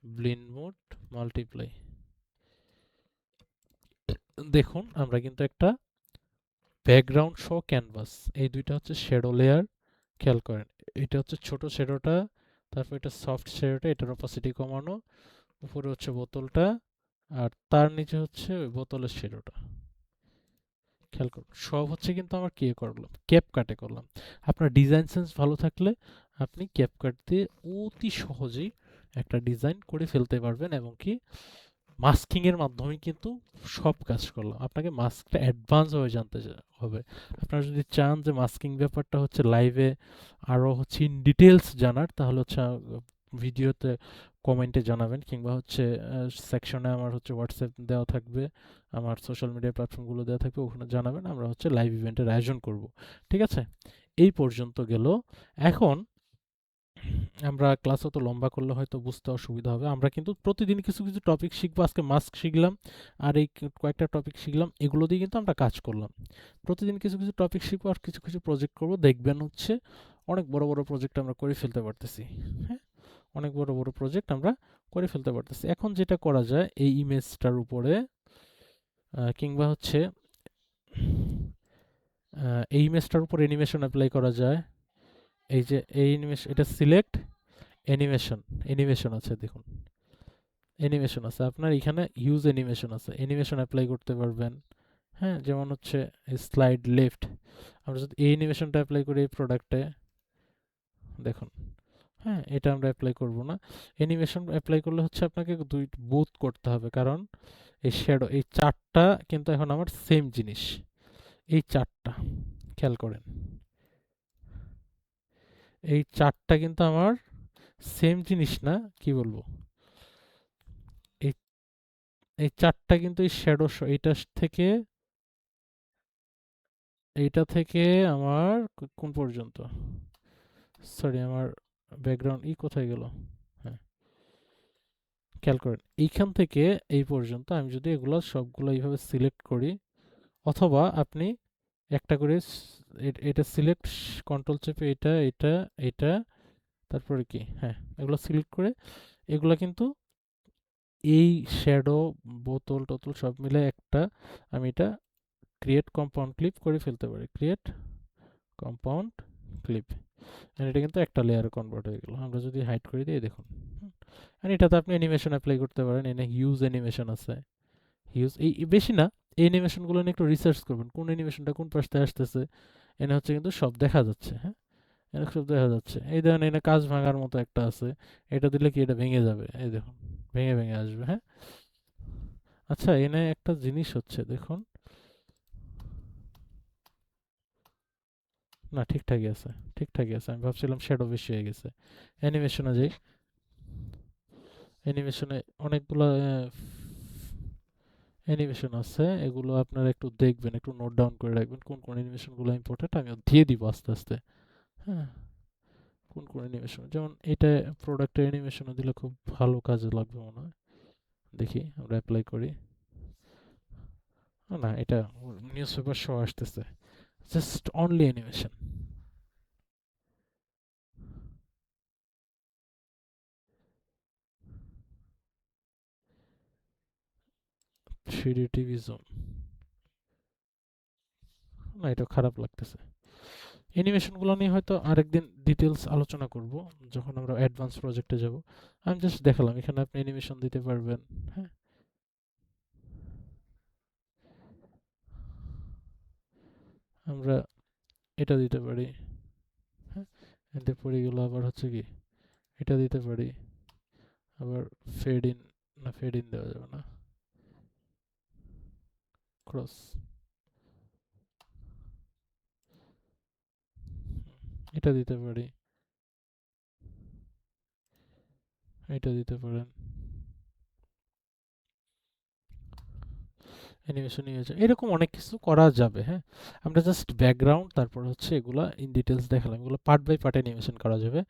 blend mode, multiply. দেখুন আমরা কিন্তু একটা ব্যাকগ্রাউন্ড সহ ক্যানভাস, এই দুইটা হচ্ছে শ্যাডো লেয়ার, খেয়াল করেন এটা হচ্ছে ছোট শ্যাডোটা, তারপর এটা সফট শ্যাডোটা, এটার অপাসিটি কমানো, উপরে হচ্ছে বোতলটা, আর তার নিচে হচ্ছে ওই বোতলের শ্যাডোটা, খেয়াল করুন, সব হচ্ছে কিন্তু আমার কি করলাম, ক্যাপকাটে করলাম। আপনার ডিজাইন সেন্স ভালো থাকলে আপনি ক্যাপকাট দিয়ে অতি সহজেই একটা ডিজাইন করে ফেলতে পারবেন, এবং কি মাস্কিং এর মাধ্যমে কিন্তু সব কাজ করলাম। আপনাকে মাস্কটা অ্যাডভান্স ভাবে জানতে হবে। আপনারা যদি চান যে মাস্কিং ব্যাপারটা হচ্ছে লাইভে আরো হচ্ছে ইন ডিটেলস জানার, তাহলে হচ্ছে ভিডিওতে কমেন্টে জানাবেন, কিংবা হচ্ছে সেকশনে আমার হচ্ছে হোয়াটসঅ্যাপ দেওয়া থাকবে, আমার সোশ্যাল মিডিয়া প্ল্যাটফর্মগুলো দেওয়া থাকবে, ওখানে জানাবেন, আমরা হচ্ছে লাইভ ইভেন্টের আয়োজন করব। ঠিক আছে, এই পর্যন্ত গেল। এখন আমরা ক্লাস অত লম্বা করলে হয়তো বুঝতে অসুবিধা হবে। আমরা কিন্তু প্রতিদিন কিছু কিছু টপিক শিখবো। আজকে মাস্ক শিখলাম, আর এই কয়েকটা টপিক শিখলাম, এগুলো দিয়ে কিন্তু আমরা কাজ করলাম। প্রতিদিন কিছু কিছু টপিক শিখবো আর কিছু কিছু প্রজেক্ট করবো, দেখবেন হচ্ছে অনেক বড় বড় প্রজেক্ট আমরা করে ফেলতে পারতেছি। হ্যাঁ, অনেক বড় বড় প্রজেক্ট আমরা করে ফেলতে পারতেছি। এখন যেটা করা যায়, এই ইমেজটার উপরে কিংবা হচ্ছে এই ইমেজটার উপর অ্যানিমেশন অ্যাপ্লাই করা যায়। এই যে এই অ্যানিমেশন, এটা সিলেক্ট অ্যানিমেশন, অ্যানিমেশন আছে দেখুন, অ্যানিমেশন আছে আপনার এখানে, ইউজ অ্যানিমেশন আছে, অ্যানিমেশন অ্যাপ্লাই করতে পারবেন। হ্যাঁ, যেমন হচ্ছে স্লাইড লেফট, আমরা যদি এই অ্যানিমেশনটা অ্যাপ্লাই করি এই প্রোডাক্টে, দেখুন। হ্যাঁ, এটা আমরা অ্যাপ্লাই করব না। অ্যানিমেশন অ্যাপ্লাই করলে হচ্ছে আপনাকে বোথ করতে হবে, কারণ এই শ্যাডো, এই চারটা কিন্তু এখন আমার সেম জিনিস। এই চারটা খেয়াল করেন, এই চারটা কিন্তু আমার সেম জিনিস না, কি বলবো, এই এই চারটা কিন্তু এই শ্যাডো, এইটা থেকে, এইটা থেকে আমার কোন পর্যন্ত, সরি আমার ব্যাকগ্রাউন্ড কোথায় গেল, হ্যাঁ খেয়াল করেন, এইখান থেকে এই পর্যন্ত আমি যদি এগুলো সবগুলো এইভাবে সিলেক্ট করি, অথবা আপনি একটা করে এটা সিলেক্ট, কন্ট্রোল চেপে এটা এটা এটা, তারপরে কি, হ্যাঁ এগুলো সিলেক্ট করে, এগুলো কিন্তু এই শ্যাডো বোতল টোতল সব মিলে একটা, আমি এটা ক্রিয়েট কম্পাউন্ড ক্লিপ করে ফেলতে পারি, ক্রিয়েট কম্পাউন্ড ক্লিপ, এটা কিন্তু একটা লেয়ারে কনভার্ট হয়ে গেল। আমরা যদি হাইড করে দিই, দেখুন, এটাতে আপনি অ্যানিমেশন অ্যাপ্লাই করতে পারেন। এনে হিউজ অ্যানিমেশন আছে, হিউজ এই বেশি না, এই অ্যানিমেশনগুলো নিয়ে একটু রিসার্চ করবেন, কোন অ্যানিমেশনটা কোন পাশ থেকে আসতেছে। এনে হচ্ছে কিন্তু সব দেখা যাচ্ছে, হ্যাঁ এনে সব দেখা যাচ্ছে। এই দেখেন, এনে কাজ ভাঙার মতো একটা আছে, এটা দিলে কি এটা ভেঙে যাবে, এই দেখুন ভেঙে ভেঙে আসবে। হ্যাঁ, আচ্ছা এনে একটা জিনিস হচ্ছে দেখুন, না ঠিকঠাকই আছে, ঠিকঠাকই আছে, আমি ভাবছিলাম শ্যাডো বেশি হয়ে গেছে। অ্যানিমেশনে যাই, অ্যানিমেশনে অনেকগুলো অ্যানিমেশন আছে, এগুলো আপনারা একটু দেখবেন, একটু নোট ডাউন করে রাখবেন কোন কোন অ্যানিমেশনগুলো ইম্পর্টেন্ট, আমি দিয়ে দিব আস্তে আস্তে। হ্যাঁ, কোন কোন অ্যানিমেশন, যেমন এটা প্রোডাক্টের অ্যানিমেশনে দিলে খুব ভালো কাজে লাগবে মনে হয়। দেখি আমরা অ্যাপ্লাই করি, না এটা নিউজ পেপার শো আসতেছে, just only animation. 3D TV zone, না এটা খারাপ লাগতেছে। অ্যানিমেশনগুলো নিয়ে হয়তো আরেকদিন ডিটেলস আলোচনা করব, যখন আমরা অ্যাডভান্স প্রজেক্টে যাব। আমি জাস্ট দেখালাম, এখানে আপনি অ্যানিমেশন দিতে পারবেন। হ্যাঁ, আমরা এটা দিতে পারি। হ্যাঁ, এতে পড়ে গেল, আবার হচ্ছে কি এটা দিতে পারি, আবার ফেড ইন, না ফেড ইন দেওয়া যাবে না, ক্রস, এটা দিতে পারি, এটা দিতে পারেন, অ্যানিমেশন ইমেজ, এরকম অনেক কিছু করা যাবে। হ্যাঁ, আমরা জাস্ট ব্যাকগ্রাউন্ড, তারপর হচ্ছে এগুলা ইন ডিটেলস দেখালাম, এগুলো পার্ট বাই পার্ট অ্যানিমেশন করা যাবে।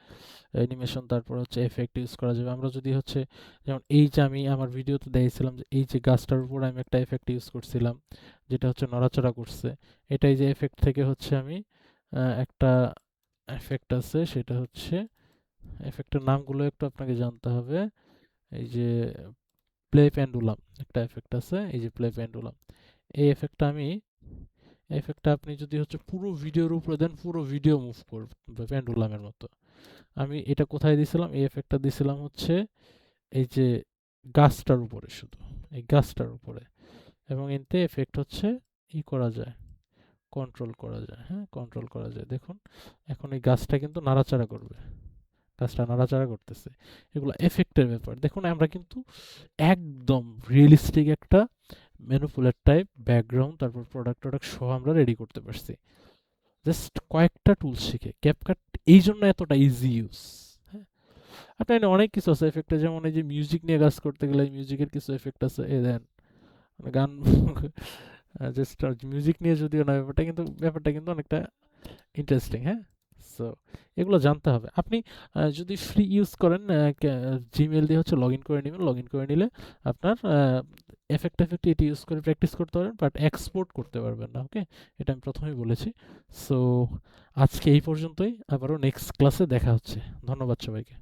অ্যানিমেশন, তারপর হচ্ছে এফেক্ট ইউজ করা যাবে। আমরা যদি হচ্ছে, যেমন এই যে আমি আমার ভিডিওতে দেখেছিলাম যে এই যে গাছটার উপর আমি একটা এফেক্ট ইউজ করছিলাম, যেটা হচ্ছে নড়াচড়া করছে, এটাই যে এফেক্ট থেকে হচ্ছে আমি একটা এফেক্ট আছে, সেটা হচ্ছে এফেক্টের নামগুলো একটু আপনাকে জানতে হবে। এই যে প্লে পেন্ডুলাম একটা এফেক্ট আছে, এই যে প্লে পেন্ডুলাম, এই এফেক্টটা আমি, এফেক্টটা আপনি যদি হচ্ছে পুরো ভিডিওর উপরে দেন, পুরো ভিডিও মুভ করবে পেন্ডুলামের মতো। আমি এটা কোথায় দিছিলাম, এই এফেক্টটা দিছিলাম হচ্ছে এই যে গাছটার উপরে, শুধু এই গাছটার উপরে, এবং এতে এফেক্ট হচ্ছে করা যায়। কন্ট্রোল করা যায়, হ্যাঁ কন্ট্রোল করা যায়। দেখুন এখন এই গাছটা কিন্তু নাড়াচাড়া করবে, গাছটা নাড়াচাড়া করতেছে, এগুলো এফেক্টের ব্যাপার। দেখুন আমরা কিন্তু একদম রিয়েলিস্টিক একটা ম্যানিপুলেট টাইপ ব্যাকগ্রাউন্ড তারপর প্রোডাক্ট সহ আমরা রেডি করতে পারছি জাস্ট কয়েকটা টুল শিখে। ক্যাপকাট এই জন্য এতটা ইজি ইউজ। হ্যাঁ, আপনার এখানে অনেক কিছু আছে এফেক্টে, যেমন এই যে মিউজিক নিয়ে কাজ করতে গেলে মিউজিকের কিছু এফেক্ট আছে, এ দেন মানে গান জাস্ট মিউজিক নিয়ে যদিও না, ব্যাপারটা কিন্তু অনেকটা ইন্টারেস্টিং। হ্যাঁ, সো এগুলো জানতে হবে। আপনি যদি ফ্রি ইউজ করেন, জিমেল দিয়ে হচ্ছে লগ ইন করে নেবেন, লগ ইন করে নিলে আপনার এফেক্ট এটি ইউজ করে প্র্যাকটিস করতে পারবেন, বাট এক্সপোর্ট করতে পারবেন না। ওকে, এটা আমি প্রথমেই বলেছি। সো আজকে এই পর্যন্তই, আবারও নেক্সট ক্লাসে দেখা হচ্ছে। ধন্যবাদ সবাইকে।